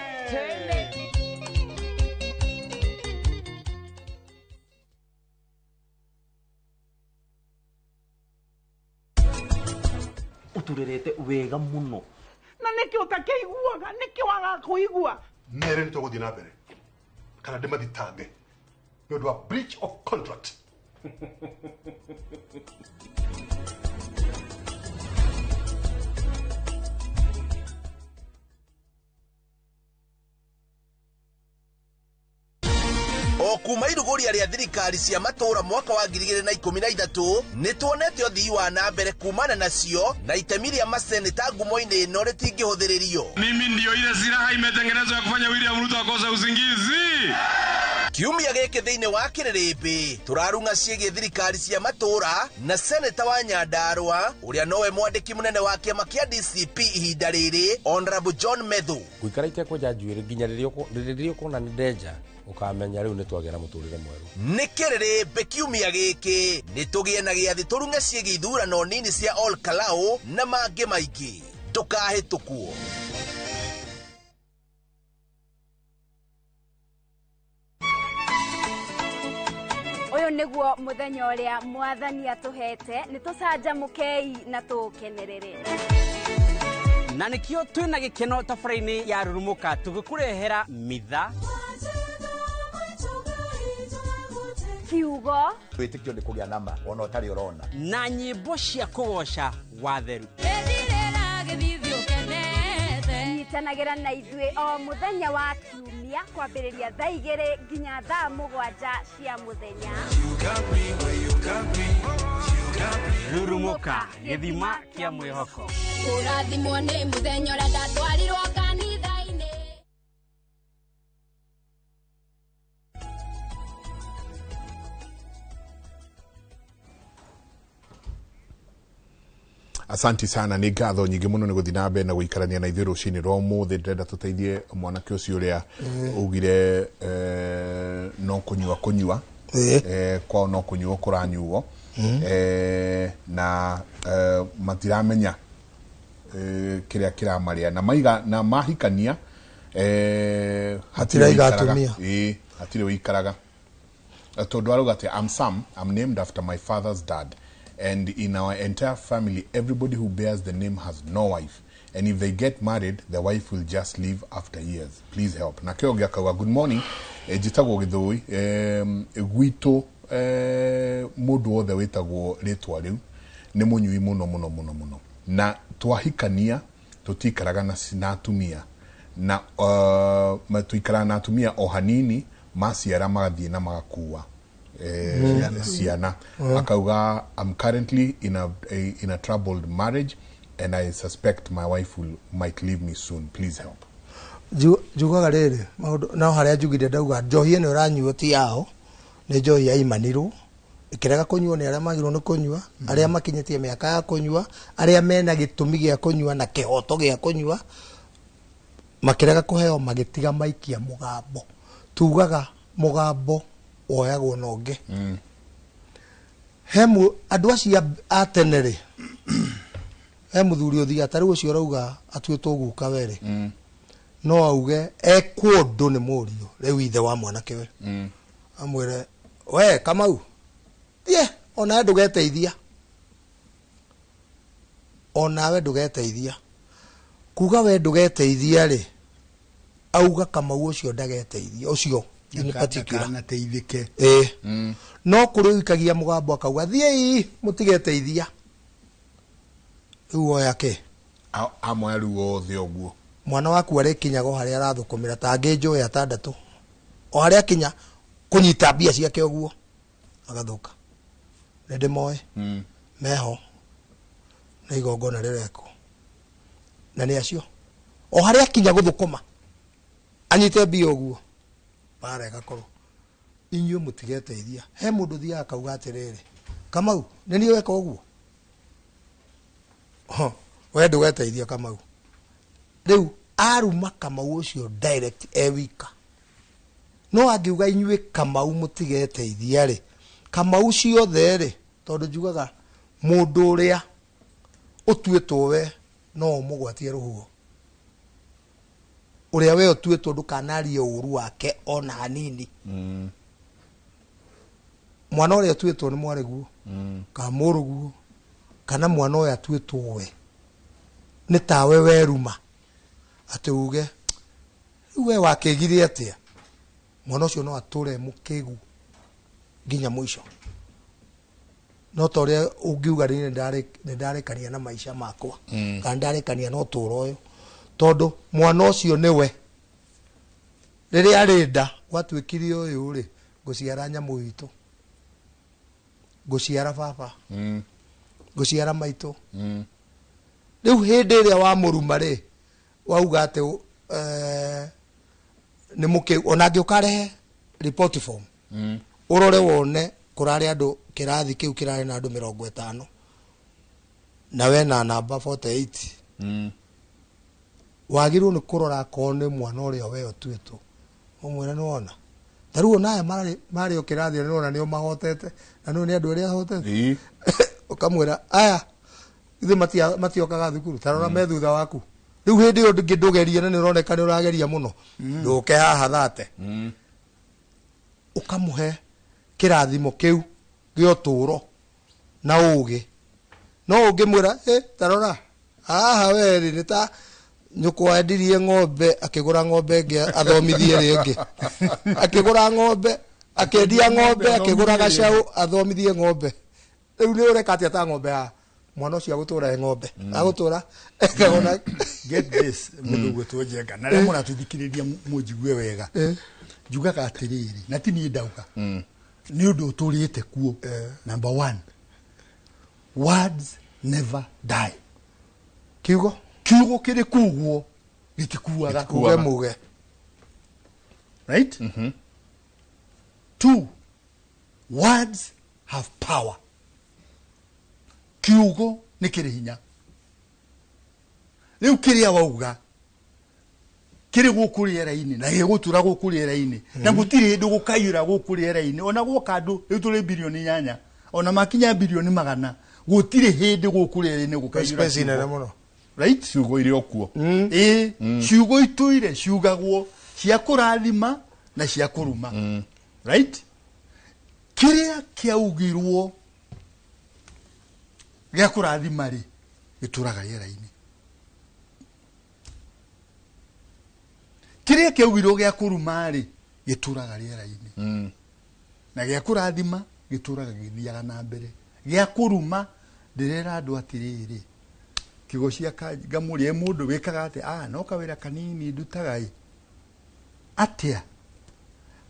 uturerete wega muno na niki utakeiguaga niki waga kuigua mere nĩ tũgũthiĩ na mbere kana ndĩmathitange nĩ ũndũ wa breach of contract. O kuma iruguria ria thirikari cia matura mwaka wa 2013 ni tuonete uthii wa na mbere kumana nacio na itemi ria maseneta ngumo-ini ino ritingihũthĩrĩrio. Mimi ndio ile silaha imetengenezwa ya kufanya William Ruto akose usingizi. Kiumia gĩkĩ thĩinĩ wa kĩrĩrĩmbĩ turarunga ciĩgiĩ thirikari cia matura na seneta wa Nyandarua ũrĩa nowe mwandĩki mũnene wa kĩama kĩa DCP ihinda rĩrĩ Honorable John Methu. Guikara itekwenja njuĩrĩ nginya rĩrĩa ũkuona nĩ ndenja ukamenya rĩu nĩ twagĩa na mũtũrĩre mwerũ. Nĩ kĩrĩrĩmbĩ kiumia gĩkĩ nĩ tũgĩe na gĩathĩ tũrunge ciĩgiĩ ithurano nini cia Ol Kalou na mangĩ maingĩ ndũkahĩtũkwo. Uyu niguo muthenya uria mwathani atuhete ni tucanjamukei na tukenerere na nikio twina gikeno tafaraini ya rurumuka tugikurehera mitha kiugo twitikio ni kugia nama ona utari urona na nyimbo cia kugoca watheru nyitanagĩra na ithuĩ o muthenya wa kiumia kwambĩrĩria thaa 2 nginya thaa 7 cia muthenya. Rurumuka gĩthima kĩa mwĩhoko. Ũrathimwo nĩ muthenya ũrĩa ndatwarirwo kanitha-inĩ. Asanti sana, nĩ ngatho nyingĩ mũno nĩ gũthiĩ na mbere na gũikarania na ithuĩ rũcinĩ rwa ũmũthĩ. Ndĩrenda tũteithie mwanake ũcio ũrĩa ugire no kũnyua kwao no kũnyuo kũranyuo na matiramenya kĩrĩa kĩramarĩa na maiga na mahikania hatirĩ wĩikaraga tondũ arauga atĩ I'm Sam, I'm named after my father's dad. And in our entire family, everybody who bears the name has no wife. And if they get married, the wife will just leave after years. Please help. Na keo giakawa, good morning. Jitagwo githui. Gwito mudu wothe witagwo ritwa riu. nĩ mũnyui mũno na twahikania tutikaraga na atumia na matuikara na atumia o hanini maciara magathie na magakua ciana akauga I'm currently in a troubled marriage and I suspect my wife might leave me soon, please help. Jugaga rĩrĩ maũndũ no harĩa njugire ndauga njohi ĩno ĩranyuo ti yao nĩ njohi ya imanirwo ikĩrega kũnyuo nĩ arĩa magĩrĩirwo nĩ kũnyua arĩa makinyĩtie mĩaka ya kũnyua arĩa mena gĩtũmi gĩa kũnyua na kĩhoto gĩa kũnyua makĩrega kũheo magĩtiga maikia mũgambo tugaga mũgambo woyagwo na ũngĩ hemu andũ acio a tene rĩ he mũthuri ũthiga ta rĩu ũcio ũrauga atuĩtwo guka were no auge ekũndũ nĩ mũriũ rĩu ithe wa mwanake we amwĩre we Kamau tie ona ndũgeteithia onawe ndũgeteithia kuga we ndũgeteithia rĩ auga Kamau ũcio ndageteithia ũcio in particular na teithike no kũrĩ ikagia mũgambo akauga thiĩ mũtigeteithia rĩu oyake amwe rĩu othe ũguo mwana waku arĩ kinyago harĩa arathukumĩra ta ngĩnjoya atandatũ o harĩa kinya kunyita mbia ciake ũguo agathuka nende moe meho na igongona rĩreko na nĩ acio o harĩa kinya guthukuma anyite mbia ũguo bara gakorwo inyuĩ mũtigeteithia he mũndũ thia akauga atĩrĩrĩ Kamau nĩ niĩ weka ũguo we ndũgeteithia Kamau rĩu aruma Kamau ũcio direct ewika no angiuga inyuĩ Kamau mũtigeteithia rĩ Kamau ciothe rĩ tondũ njugaga mũndũ ũrĩa ũtuĩtwo we no mũgwatie rũhuho ũrĩa we ũtuĩtwo ndũkanarie ũru wake ona hanini mwana ũrĩa ũtuĩtwo nĩ mwarĩguo kana mũrũguo kana mwana ũyũ atuĩtwo we nĩ tawe weruma atĩ uge rĩu we wakĩgire atĩa mwana ũcio no atũre mũkĩgu nginya mũico no ta ũrĩa ũngiuga nĩ ndarĩkania na maica makwa kana ndarĩkania na ũtũũro ũyũ tondũ mwana ũcio nĩwe rĩrĩa arĩ nda gwatuĩkire ũyũ rĩ ngũciara nyamũ itũ ngũciara baba ngũciara maitũ rĩu hĩndĩ ĩrĩa wa mũruma rĩ wauga atĩ nĩ mũkĩ ona ngĩũkarehe report form ũrore wone kũrarĩ andũ kĩrathi kĩu kĩrarĩ na andũ 50 na we na namba 48 wagĩrĩirwo nĩ kũrora akorwo nĩ mwana ũrĩa we ũtuĩtwo ũmwĩre nĩ wona ta rĩu onaye marĩ o kĩrathi nĩ wona nĩo mahotete na nĩo nĩ andũ arĩa ahotete ũkamwĩra aya ithe matiokaga thukuru tarora me thutha waku rĩu hĩndĩ ĩyo ndũgerie na nĩ ũroneka nĩ ũrageria mũno ndũke haha thate ũkamũhe kĩrathimo kĩu gĩa ũtũũro na ũũgĩ no ũngĩmwĩra tarora haha we nĩ ta nyũkwa endirie ng'ombe akĩgũra ng'ombe ĩngĩ athomithie rĩngĩ akĩgũra ng'ombe akendia ng'ombe akĩgũra gacaũ athomithie ng'ombe rĩu nĩ ũreka atĩa ta ng'ombe ha mwana ũcio agũtũra ng'ombe agũtũra ekagona get this mũndũ gwĩtwo Njenga na rĩmwe mũratũthikĩrĩria mũnjigue wega njugaga atĩrĩrĩ na ti niĩ ndauga nĩ ũndũ ũtũrĩte kuo number 1 words never die kiugo kĩrĩ kugwo gĩtikuaga uge muge right 2 words have power kiugo nĩ kĩrĩ hinya rĩu kĩrĩa wauga kĩrĩ gũkũ rĩera-inĩ na gĩgũtura gũkũ rĩera-inĩ na gũtirĩ hĩndĩ gũkaiyũra gũkũ rĩera-inĩ ona gwoka andũ rĩu tũrĩ bilioni 8 ona makinya bilioni 100 gũtirĩ hĩndĩ gũkũ rĩera-inĩ gũkaiyũra right ciugo irio kuo ciugo ituire ciugagwo cia kũrathima na cia kũruma right kĩrĩa kĩaugirwo gĩa kũrathima rĩ gĩtũraga rĩera-inĩ kĩrĩa kĩaugirwo gĩa kũruma rĩ gĩtũraga rĩera-inĩ na gĩa kũrathima gĩtũraga gĩthiaga na mbere gĩa kũruma ndirera andu atiriri kigocia ngamuria mundu wikaga ati no kawira kanini ndutaga atia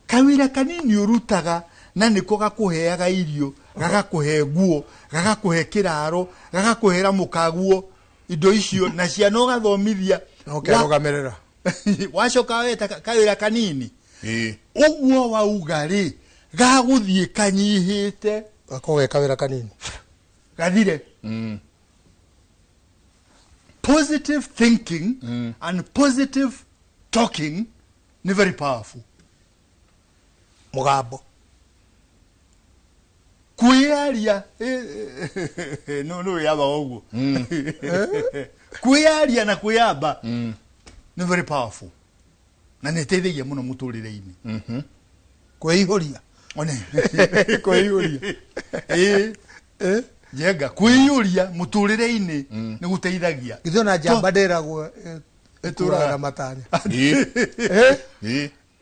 kawira kanini urutaga na niko gakuheaga irio gagakuhe nguo gagakuhe kiraro gagakuhera mukaguo indo icio na ciana ugathomithia ukerugamirira wacoka weta kawira kanini uguo wauga ri gaguthie kanyihite gakoge kawira kanini gathire positive thinking and positive talking ni very powerful mugambo kuyaria no yaba oguo kuyaria na kuyaba ni very powerful na neteithagia muno muturire-ini kwihuria one kwihuria jenga kwihuria muturire-ini ni guteithagia githio na jamba nderagwo etura na matanya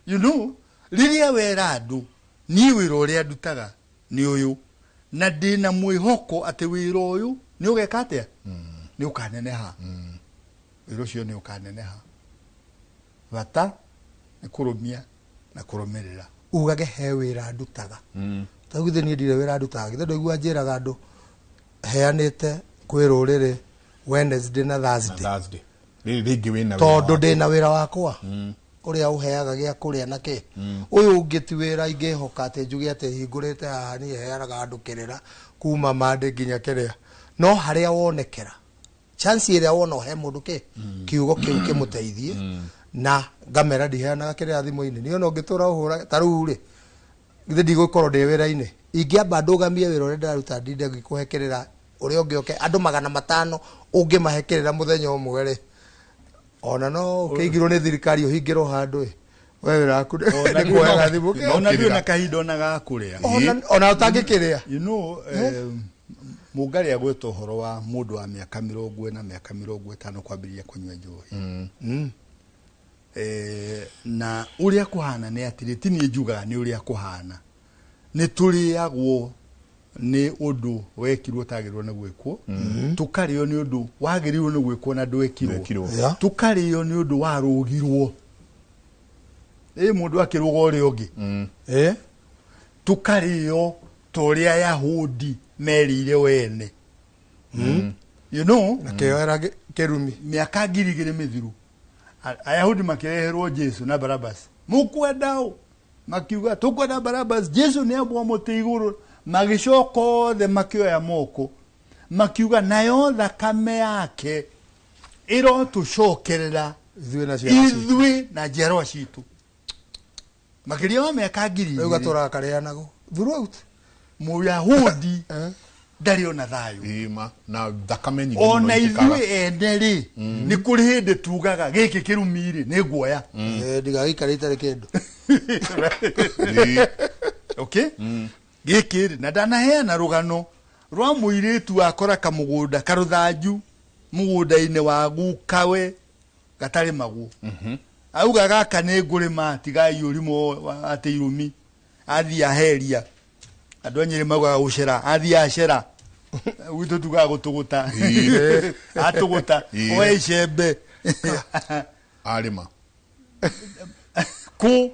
you know riria wera andu ni wira uria ndutaga ni uyu na ndina mwihoko ati wira uyu ni ugeka atia ni ukaneneha wira ucio ni ukaneneha bata ni kurumia na kurumirira ugage he wira ndutaga tagithe ni ndire wira ndutaga githe ndigua njiraga andu heanite kwi ruriri Wednesday na Thursday ringi wina tondu ndina wira wakwa uria uheaga gia kuria na ki uyu ungiti wira ingihoka ati njugi ati hingurite haha ni heanaga andu kirira kuma mande nginya kiria no haria wonekera chance iria wona he mundu ki kiugo kiu kimuteithie na ngamera ndiheanaga kiria thimu-ini ni ona ungitura uhura taru ri githe ndigũkorwo ndi wira-ini ingiamba ndugamie wira uria ndaruta ndinde ngikuhekerera uria ungioke andu 500 ungimahekerera muthenya umwe ri ona no ukiigirwo ni thirikari uhingirwo handu we wira waku ni kuhega thimu ona ndio na kahinda ona gakuria ona utangikiria you know mugari agwetwo horo wa mundu wa miaka 40 na miaka 50 kwambiria kunywa njohi na uria kuhana ni atiriti ni njugaga ni uria kuhana ni turiagwo ni undu wekirwo tagirwo na gwikwo tukario ni undu wagirirwo ni gwikwo na ndwekirwo tukario ni undu warugirwo mundu akiruga uri ungi tukario turia Yahudi merire wene you know na kewera kerumi miaka 2000 mithiru Ayahudi makireherwo Jesu na Barabas mukwendao makiuga tukwenda Barabas Jesu ni abwa muti iguru magicoko the makioya moko makiuga nayo thakame yake iro tucokerera ithui na njerwa citu makiria wa miaka 2000 ugatura kareanago throughout Muyahudi ndari ona thayo ima na thakame nyingi ona ithui ene ri ni kuri hindi tugaga giki kirumiri ni guoya ndigaikarite kindu okay giki na ndanaheana rugano rwa muiritu akora kamugunda karuthanju mugunda-ini wa gukawe gatari magu auga gaka ni ngurima tigai urimo ati irumi athi aheria andu anyiri maga gucera athi acera witu tuga gutuguta atuguta oe icembe arima ku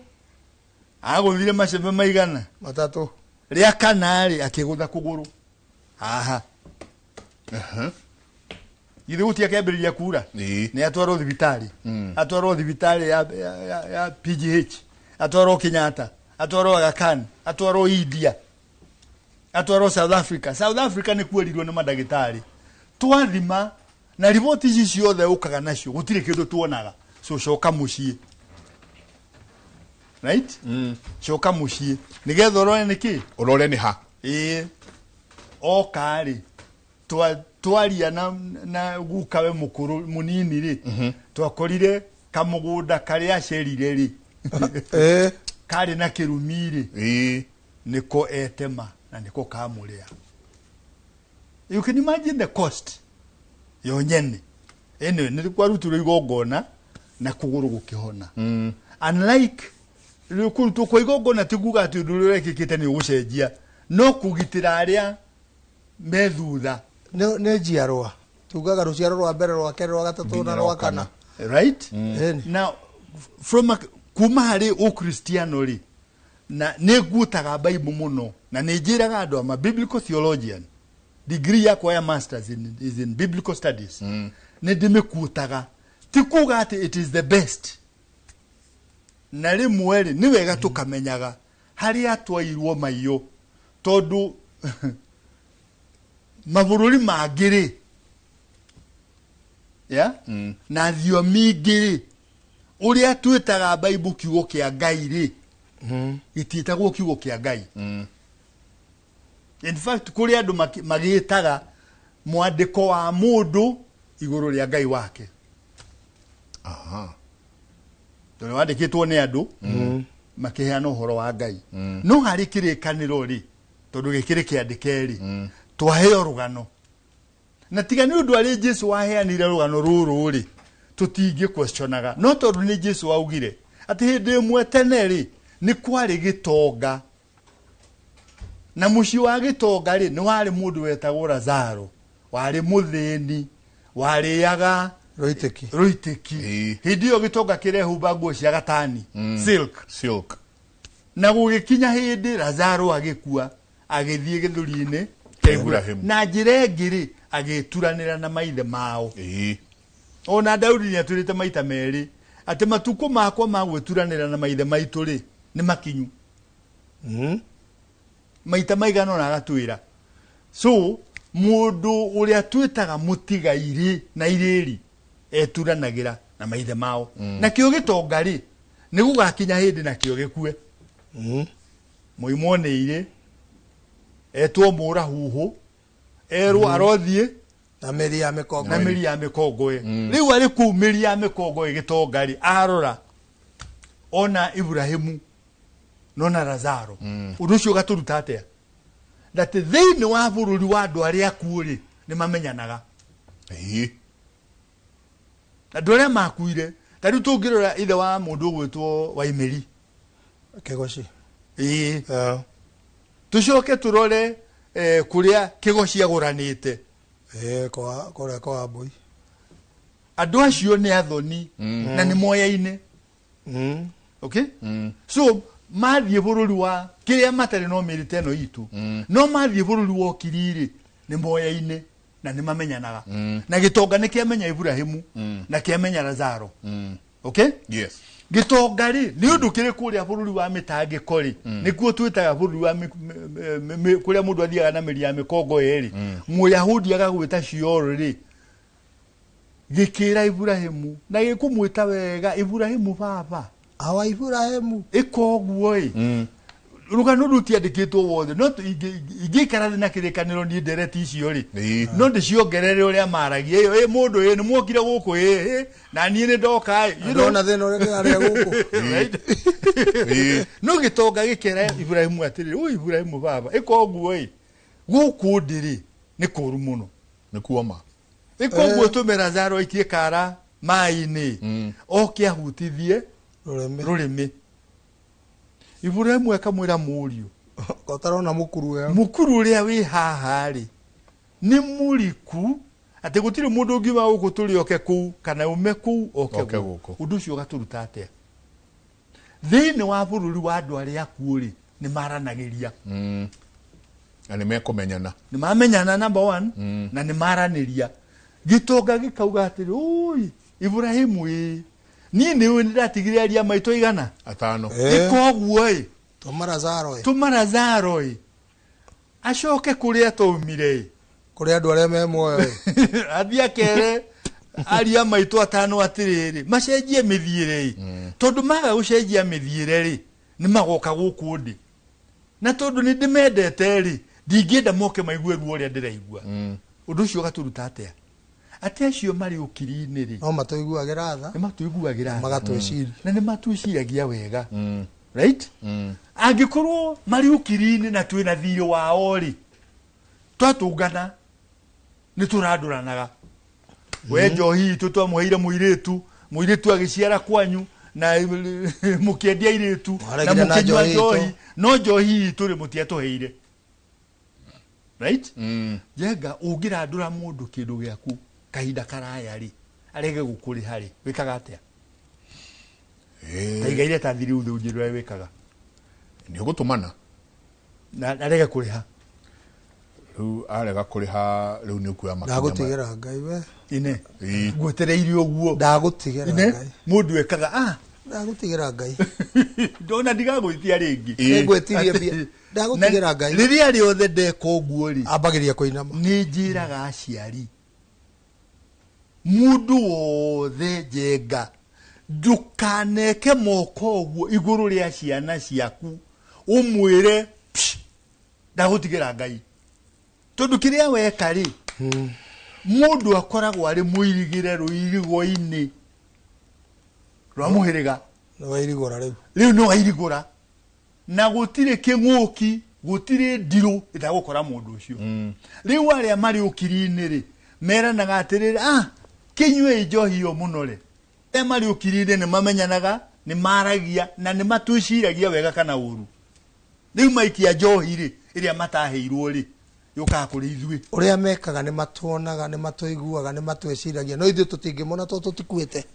aguthire macembe maigana matatu ria kanari akigutha kuguru aha ile uti akabiriria kura ni atwaro thibitari atwaro thibitari ya PGH atwaro Kenyatta atwaro Aga Khan atwaro India atwaro South Africa ni kuerirwo ni madagitari twathima na riboti ici ciothe ukaga nacio gutire kindu tuonaga so coka mucii right coka mucii nigetha urore niki urore ni ha o kari twaria na gukawe mukuru munini ri twakorire kamugunda kari acerire ri kari na kirumiri niko etema na niko kamuria. You can imagine the cost yonyene ene nilikuwa ruturo igogona na kuguru gukihona unlike rukuru tuko igogona tiguga ati ndurure kikite ni ugucenjia no kugitira aria methutha ne jiarwa tugaga ruciaro rwa mbere rwa kere rwa gatatu na rwa kana right now from kuma hari ukristiano ri na negutaga Bible muno na nejiraga andu ama biblical theologian degree yakwa ya masters is in biblical studies ne ndimekutaga tikuga ati it is the best na rimwe ri ni wega tukamenyaga hari atwairwo maiyo tondu mabururi magiri na thiomi ngiri uria twitaga Bible kiugo kia Ngai ri gitiitagwo kiugo kia Ngai in fact kuri andu magitaga mwandiko wa mundu iguru ria Ngai wake tole wandikitwo ni andu makiheana uhoro wa Ngai no hari kirikaniro ri tondu gikiri kiandikeri twaheo rugano na tiga ni undu ari Jesu waheanire rugano ruru ri tutingi questionaga no tondu ni Jesu augire ati hindi imwe tene ri ni kwari gitonga na muci wa gitonga ri ni wari mundu wetagwo Lazaro wari muthini wariaga roiteki hindi yo gitonga kirehumba nguo cia gatani silk na gugikinya hindi Lazaro agikua agithie githuri-ini na njira ngiri agituranira na maithe mao ona Daudi ni aturite maita meri ati matuko makwa magweturanira na maithe maitu ri ni makinyu maita maigano na agatwira so mundu uria twitaga mutigairi na iriri eturanagira na maithe mao na kio gitonga ri ni gugakinya hindi na kio gikue muimonire etwo mura huhu erwo arothie na meri ya mikongo riu ari ku meri ya mikongo gitonga ri arora ona Ibrahimu nona Lazaro undu cio gaturuta atia that thiini wa bururi wa andu aria akuuri ni mamenyanaga andu aria makuire tari tungirora ithe wa mundu gwitwo Waimeri Kigoci tucoke turore kuria Kigoci aguranite kwa boy andu acio ni athoni na ni moyaine okay so mathie bururi wa kiria matari no mirite no itu no mathie bururi wa kiriri ni moyaine na ni mamenyanaga na gitonga ni kiamenya Ibrahimu na kiamenya Lazaro okay yes gitonga ri ni undu kiri kuria bururi wa mitangiko ri nikuo twitaga bururi wa kuria mundu athiaga na meri ya mikongo eri muyahudi agagwita cioro ri gikira Ibrahimu na gikumwita wega Ibrahimu baba awa Ibrahimu ikoguo rugano ruti andikitwo wothe no ingikara na kirikaniro ni ndereti icio ri no ndiciongerere uria maragia iyo mundu ni mwokire guku na nie ni ndoka ndona thina uria ari guku no gitonga gikera Ibrahimu atiri o Ibrahimu baba ikoguo guku ndiri ni kuru muno ni kuoma ikoguo tumira Lazaro ikie kara mai-ini okia hutithie rurimi Ibrahimu akamwira muriu kotarona mukuru uria wi haha ri ni muriku ati gutire mundu ngiuma guku turioke ku kana ume ku oke guku undu cio gaturuta atia thiini wa bururi wa andu aria akuuri ni maranagiria na ni mekumenyana ni mamenyana number 1 na ni maraniria gitonga gikauga atiri ui Ibrahimu ni ndatigire aria maito igana 5 ikoguo tuma Lazaro acoke kuria tumire kuria andu aria me muoyo athia kere aria maito 5 atiriri macenjie mithiire tondu maga gucenjia mithiire ri ni magoka guku ndi na tondu ni ndimendete ri ndingienda moke maigue ruo ria ndiraigua undu cio gaturuta atia ati acio mari ukiri-ini ri no matuiguagira tha ni matuiguagira magatwiciria na ni matuiciragia wega right angikorwo mari ukiri-ini na twina thiyo wao ri twatungana ni turaduranaga we njohi tutwamuheire muiritu agiciara kwanyu na mukiendia iritu na mukinywa njohi no njohi turi mutiatuheire right jenga ugira ndura mundu kindu giaku kahinda karaya ri arege gukuri hari wikaga atia taigaire ta thiri uthu njirwa wikaga ni ugutumana na arege kuriha riu arega kuriha riu ni ukuya makinya ndagutigera ngai we ine gwetereire uguo ndagutigera ngai mundu ekaga ndagutigera ngai ndona ndigagwithia ringi ngwetirie bia ndagutigera ngai riria riothe ndeko guo ri ambagiria kuinama ni njiraga aciari mundu wothe jenga ndukaneke moko uguo iguru ria ciana ciaku umwire ndagutigera ngai tondu kiria weka ri mundu akoragwo ari muirigire ruirigo-ini rwa muhiriga no wairigora riu no wairigora na gutire king'uki gutire ndiru itagukora mundu ucio riu aria mari ukiri-ini ri meranaga atiriri kinywe njohi yo muno ri mari ukiri-ini ni mamenyanaga ni maragia na ni matuciragia wega kana uru riu maikia njohi ri iria mataheirwo ri yuka kuri ithui uria mekaga ni matuonaga ni matuiguaga ni matweciragia no ithu tutingimona to tutikuite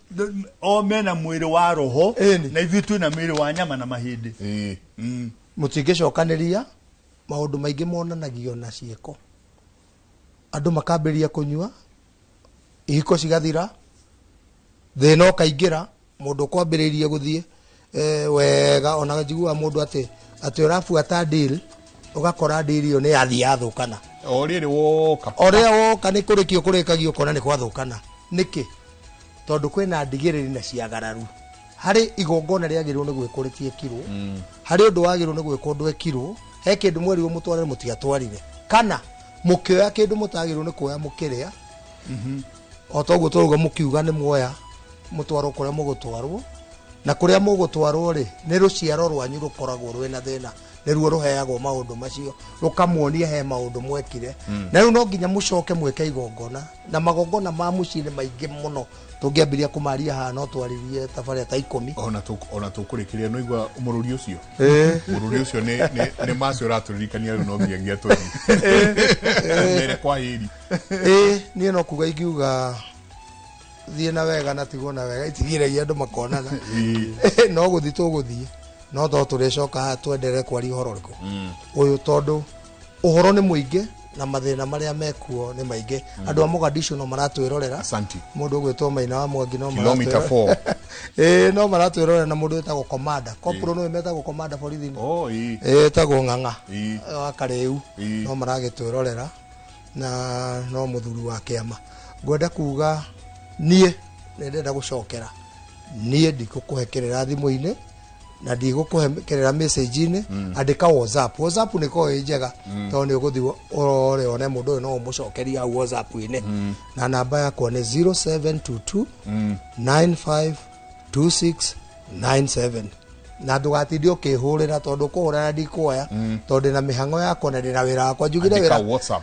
o mena mwiri wa roho na ithui twina mwiri wa nyama na mahindi mutingicokanĩria maundu maingi monanagio na cieko andu makambiria kunyua ihiko cigathira thina ukaingira mundu kwambiririe guthie wega ona njigua mundu ati urabuata deal ugakora deal iyo ni yathi yathukana orire woka ni kurikio kurikagio kona ni kwathukana niki tondu kwina ndigiriri na ciagararu hari igongona riagirwo ni gwikuritie kiro hari undu wagirwo ni gwikwo ndwekirwo he kindu mweri wo mutwarire mutigatwarire kana mukioya kindu mutagirwo ni kuoya mukiria otoguo turuga mukiuga ni muoya mutwaro kuria mugutwarwo na kuria mugutwarwo ri ni ruciaro rwanyu rukoragwo rwina thina niruo ruheagwo maundu macio rukamuonia he maundu mwekire na riu no nginya mucoke mweke igongona na magongona ma mucii maingi muno tungiambiria kumaria ha no twaririe tabaria ta 10 ona tukurikiria no igwa umururi ucio umururi ucio ni macio raturirikania riu no nginya turi mere kwa hiri ni no kuga igiuga thie na wega na tigwo na wega itigiragia andu makonana no guthi tuguthie no to turicoka twendere kwari horo riko uyu tondu uhoro ni muingi na mathina maria mekuo ni maingi andu a Mogadishu no maratwirorera asanti mundu gwitwo Maina wa Mwangi no kilometer 4 no maratwirorera na mundu etagwo commander kopro no metagwo commander borithi etagwo ng'ang'a akareu no maragitwirorera na no muthuri wa kiama ngwenda kuga nie ndenda gucokera nie ndikukuhekerera thimu-ini na ndigukuhekerera message-ini andika WhatsApp niko njega to ni uguthi orore one mundu uyu no umucokeria au WhatsApp-ini na namba yakwa ni 0722 952697 na ndugatinde ukihurira tondu kuhurira ndikuoya tondu na mihango yakwa na ndina wira wakwa njugire wira WhatsApp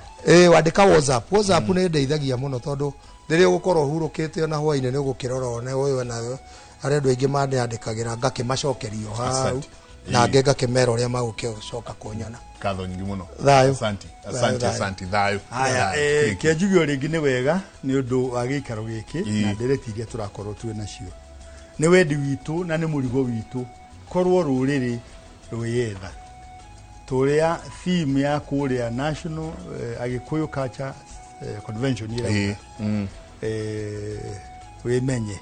wandika WhatsApp ni ndeithagia muno tondu ndirio gukorwo hurukite ona hwaine ni ugukirora one uyu nayo ari andu aingi mandandikagira ngakimacokerio hau na ngenga kimero uria magukicoka kunyona katho nyingi muno asante thayo haya kianjugio ringi ni wega ni undu wa gikaro giki na ndiretiria turakorwo twi nacio ni wendi witu na ni murigo witu korwo ruriri ruyetha turia theme ya kuria national agikuyu culture convention ira wimenye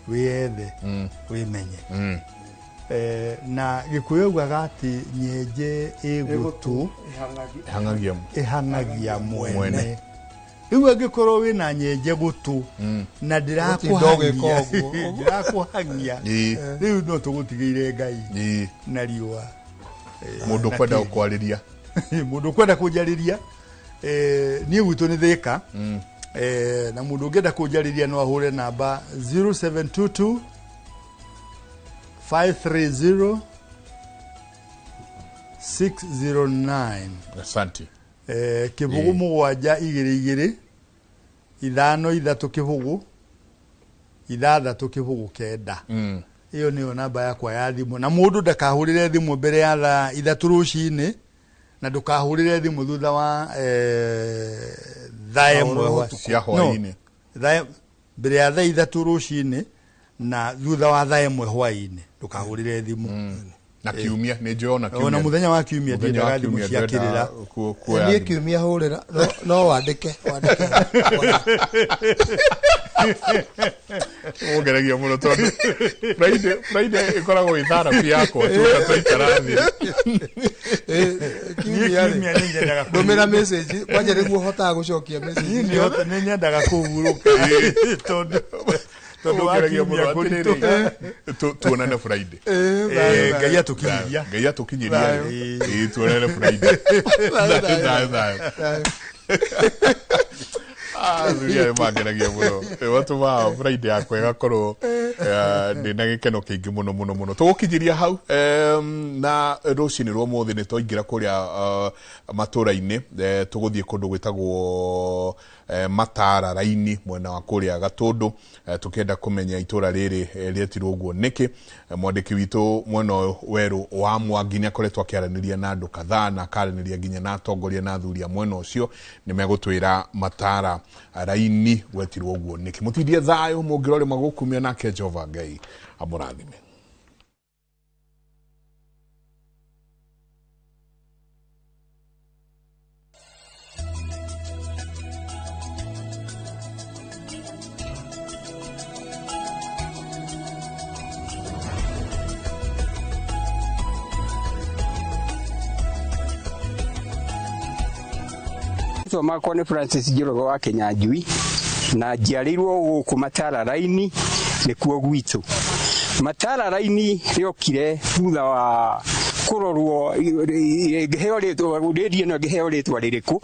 wiyethe wimenye na gikuyu gagati nyenje igutu ihangagia mwene riu angikorwo wina nyenje gutu na ndirakuhangia riu no tugutigeire ngai na riua mundu kwenda kukwariria mundu kwenda kunjariria ni gwitu ni thika na mundu ngenda kunjariria no ahure namba 0722 530 609 asante kibugu mugwanja igiri ithano ithatu kibugu ithathatu kibugu kenda iyo niyo namba yakwa ya thimu na mundu ndakahurire thimu mbere ya thaa ithatu rucini na ndukahurire thimu thutha wa thaa ĩmwe cia hwaĩ-inĩ mbere ya thaa 3 rũcinĩ na thutha wa thaa 1 hwaĩ-inĩ ndukahurire thimu na kiumia nĩ njona kiumia na muthenya wa kiumia ndiendaga thimu cia kĩrĩra niĩ kiumia hũrĩra no wandĩke ũngeragia mũno tondũ Friday ĩkoragwo ĩ therapy yakwa tũikara thĩ kiumia nĩ nyendaga ndũmĩra message kwanja nĩguo hotaga gũcokia message nĩ nyendaga kũhurũka tondũ wakiumia kũritũ tuonane Friday Ngai atukinyiria tuonane Friday thuria mageragia muno watuma Friday yakwa ĩgakorwo ndĩna gĩkeno kĩingĩ mũno tũgũkinyiria hau na rũcinĩ rwa ũmũthĩ nĩ twaingĩra kũrĩa matũra-inĩ tũgũthiĩ kũndũ gwĩtagwo Matara-raini mwena wa kũrĩa Gatũndũ tũkĩenda kũmenya itũra rĩrĩ rĩetirwo ũguo nĩkĩ mwandĩki witũ mwena werũ wa Mwangi nĩ akoretwo akĩaranĩria na andũ kadhaa na akaranĩria nginya na atongoria na athuri a mwena ũcio nĩ megũtwĩra Matara-raini gwetirwo ũguo nĩkĩ mũtindie thayũ mũngĩrore magũkumia nake Jehova Ngai amũrathime. Makwa nĩ Francis Njoroge wa Kinyanjui na njiarĩirwo gũkũ Matara-raini nĩkuo gwitũ. Matara-raini rĩokire thutha wa kũrorwo ngĩheo rĩtwa rĩrĩa ĩno ngĩheo rĩtwa rĩrĩkũ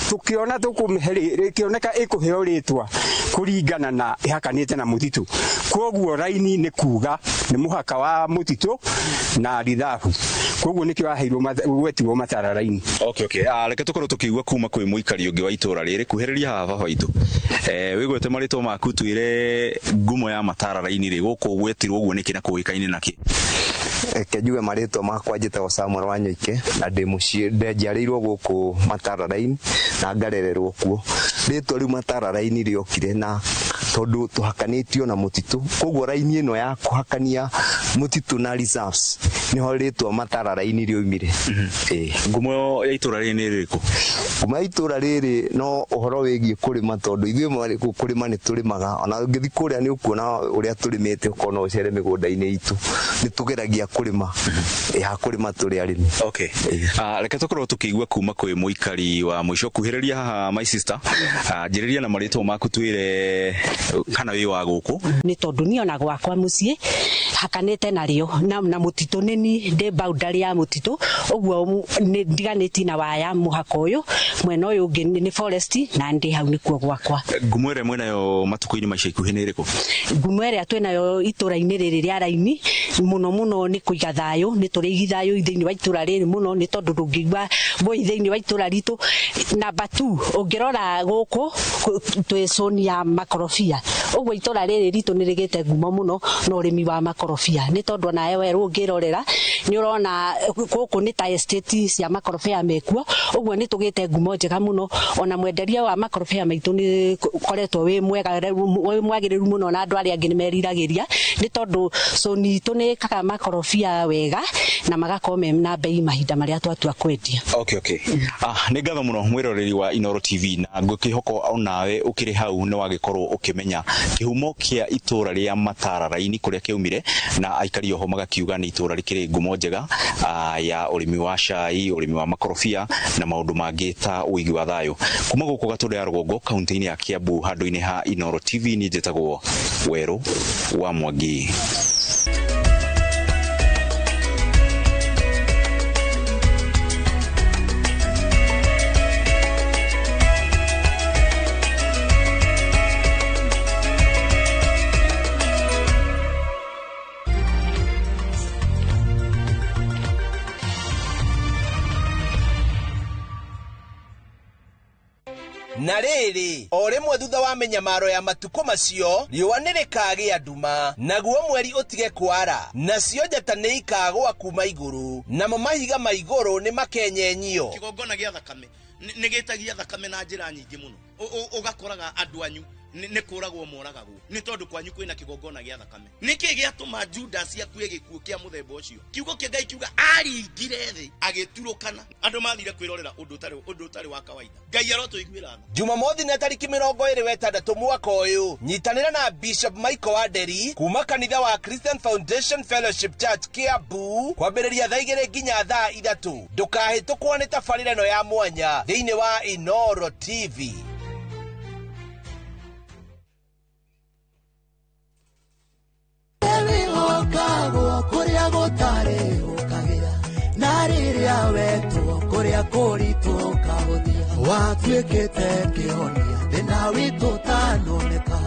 tukiona rĩkĩoneka ĩkũheo rĩtwa kũringana na ĩhakanĩte na mũtitũ. Koguo raini nĩ kuga nĩ mũhaka wa mũtitũ na rithabu. Koguo nĩkĩo waheirwo gwetirwo Matara-raini. Okay. Reke tũkorwo tũkĩigua kuma kwĩ mũikari ũngĩ wa itũra rĩrĩ kuhĩrĩria haha baba witũ. Wĩgwete marĩtwa maku twĩre ngumo ya Matara-raini rĩ gũkũ gwetirwo ũguo nĩkĩ na kũĩkaine nakĩ? Reke njuge marĩtwa makwa njĩtagwo Samuel Wanyoike na ndĩ mũciĩ njiarĩirwo gũkũ Matara-raini na ngarererwo kuo. Rĩtwa rĩu Matara-raini rĩokire na tondũ tũhakanĩtio na mũtitũ, koguo raini ĩno ya kũhakania mũtitũ na reserves niho rĩtwa Matara-raini rĩoimire. Ngumo ya itũra rĩrĩ nĩ rĩrĩkũ? Ngumo ya itũra rĩrĩ no ũhoro wĩgiĩ kũrĩma tondũ ithuĩ kũrĩma nĩ tũrĩmaga, ona ũngĩthiĩ kũrĩa nĩ ũkuona ũrĩa tũrĩmĩte ũkona ũcere mĩgũnda-inĩ itũ nĩ tũgeragia kũrĩma ha kũrĩma tũrĩ arĩmi. Okay. Reke tũkorwo tũkĩigua kuma kwĩ mũikari wa mũico kuhĩrĩria haha my sister njĩrĩria na marĩtwa maku twĩre kana wĩ wa gũkũ. Nĩ tondũ niĩ ona gwakwa mũciĩ hakanĩte narĩo na mũtitũ nĩ ndĩ boundary ya mũtitũ, ũguo nĩ ndiganĩti na waya mũhaka ũyũ mwena ũyũ ũngĩ nĩ forest na ndĩ hau nĩkuo gwakwa. Ngumo ĩrĩa mwĩnayo matukũ-inĩ maica ikuhĩ nĩ ĩrĩkũ? Ngumo ĩrĩa twĩnayo itũra-inĩ rĩrĩ rĩa Raini mũno nĩ kũiga thayũ, nĩ tũrĩ thayũ thĩinĩ wa itũra rĩrĩ mũno nĩ tondũ ndũngĩigua mbũi thĩinĩ wa itũra ritũ. Number 2 ũngĩrora gũkũ twĩ zone ya makorobia, ũguo itũra rĩrĩ ritũ nĩ rĩgĩte ngumo mũno na ũrĩmi wa makorobia, nĩ tondũ nawe werũ ũngĩrorera nĩ ũrona gũkũ nĩ ta estate cia makorobia mekuo, ũguo nĩ tũgĩte ngumo njega mũno. Ona mwenderia wa makorobia maitũ nĩ koretwo wĩ mwagĩrĩru mũno na andũ arĩa angĩ nĩ meriragĩria, nĩ tondũ zone itũ nĩ ĩkaga makorobia wega na magakorwo mena bei mahinda marĩa twatua kwendia. Okay. Nĩ ngatho mũno mwĩroreri wa Inooro TV na ngũkĩhoka onawe ũkĩrĩ hau nĩ wagĩkorwo ũkĩmenya kĩhumo kĩa itũra rĩa Matara-raini kũrĩa kĩaumire na aikari oho magakiuga nĩ itũra rĩkĩrĩ ngumo njega ya ũrĩmi wa cai, ũrĩmi wa makorobia na maũndũ mangĩ ta ũigi wa thayũ. Kuma gũkũ Gatũndũ ya Rũgongo kaunti-inĩ ya Kiambu handũ-inĩ ha Inooro TV niĩ njĩtagwo Werũ wa Mwangi. na rĩrĩ o rĩmwe thutha wa mĩnyamaro ya matukũ macio riũa nĩrĩkagĩa nduma naguo mweri ũtige kwara nacio njata nĩikagwa kuma igũrũ namo mahiga ma igũrũ nĩ makenyenyio kigongona gĩa thakame nĩgĩtagia thakame na njĩra nyingĩ mũno ũgakoraga andũ anyu nĩ kũragwo moragagwo nĩ tondũ kwanyu kwĩna kigongona gĩa thakame nĩkĩ gĩatũma Judas akue gĩkuũ kĩa mũthemba ũcio kiugo kĩa Ngai kiuga aringire thĩ agĩturũkana andũ mathire kwĩrorera ũndũ ũtarĩ wa kawaida Ngai arotũiguĩra tha Jumamothi na tariki 26 mwaka ũyũ nyitanĩra na Bishop Michael Waderi kuma kanitha wa Christian Foundation Fellowship Church Kiambu kwambĩrĩria thaa 2 nginya thaa 3 ndũkahĩtũkwo nĩ tabarĩra ĩno ya mwanya thĩinĩ wa Inoro TV. Kuria gutare ukagira na riria wetu kuria kuritu kahuthia watuikite kihonia thina witu tanoneka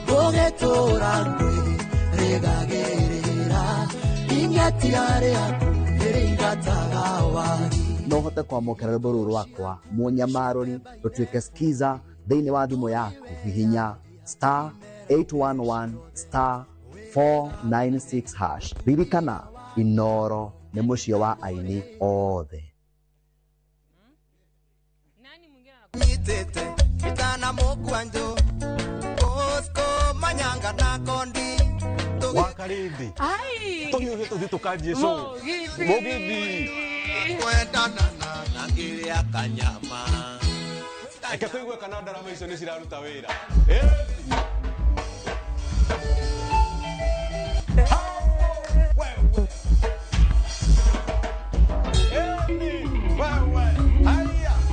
gugitura ngui rigagirira ingetiare aku irigataga wagi no hote kwamukira rwimbo ruru rwakwa munyamarori rutuike skiza thiini wa thimu yaku hihinya *811 *496 hash ririkana Inoro nĩ mũciĩ wa aini othe nyitete itana mukwanjo osko manyanga na kondi wakarindi tunyuhe tuthi tukanjie so mugithi kwendana na ngiri akanyama eke tuigue kana ndarama icio nĩ ciraruta wĩra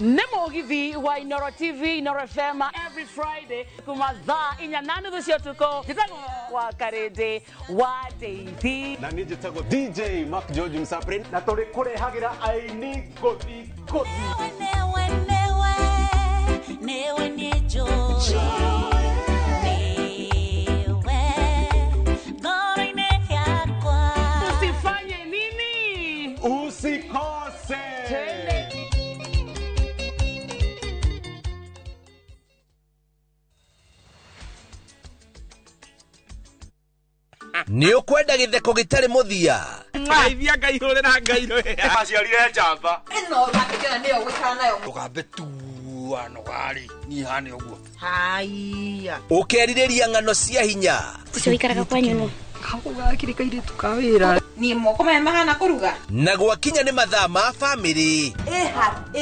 nĩ mũgithi wa Inoro TV, Inoro FM every Friday kuma thaa 8 cia ũtukũ njĩtagwo wa karĩndĩ wa Deithi na niĩ njĩtagwo DJ Mark George Msaprin na tũrĩ kũrehagĩra aini ngũthi newe nĩ George usifanye nini usikose nĩ ũkwenda gĩtheko gĩtarĩ mũthia Ngeithia ngaihũrĩra ngairũ aciarire njamba ĩno ũgakĩkĩra nĩyo gwĩkara nayo ũgambe tuano gari niĩ hane ũguo haiya ũkerirĩria ng'ano cia hinya ũcio ũikaraga kwanyu no gakiri kairĩtu ka wĩra niĩ moko maya mahana kũruga na gwakinya nĩ mathaa ma bamĩrĩ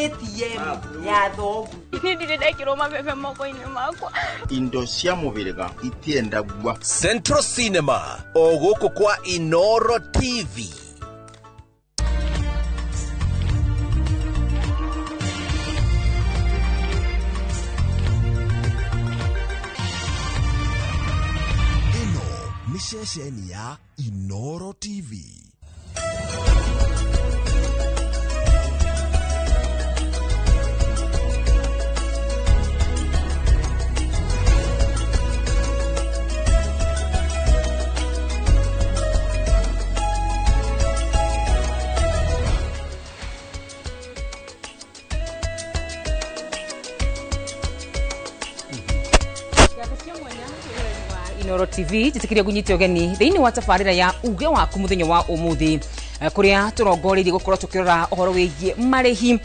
ATM ya thogu ndirĩ ndekĩrwo mabebe moko-inĩ makwa indo cia mũhĩrĩga itiendagua Central Cinema o gũkũ kwa Inoro TV. Ni ceceni ya Inoro TV. Inoro TV titikiria gunyite ogeni thiini wa tabarira ya uge waku muthenya wa umuthi kuria turongoreirie gukorwo tukirora uhoro wigie marihi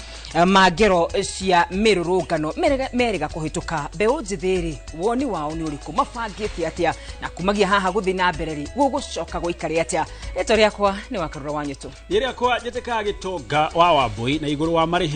ma ngero cia mirurungano merega kuhituka mbeu njithiri woni wao ni uriku mabangite atia na kumagia haha guthi na mbere ri gugucoka guikare atia rito riakwa ni wakarura wanyitu riakwa jeteka gitonga wa wambui na iguru wa marihi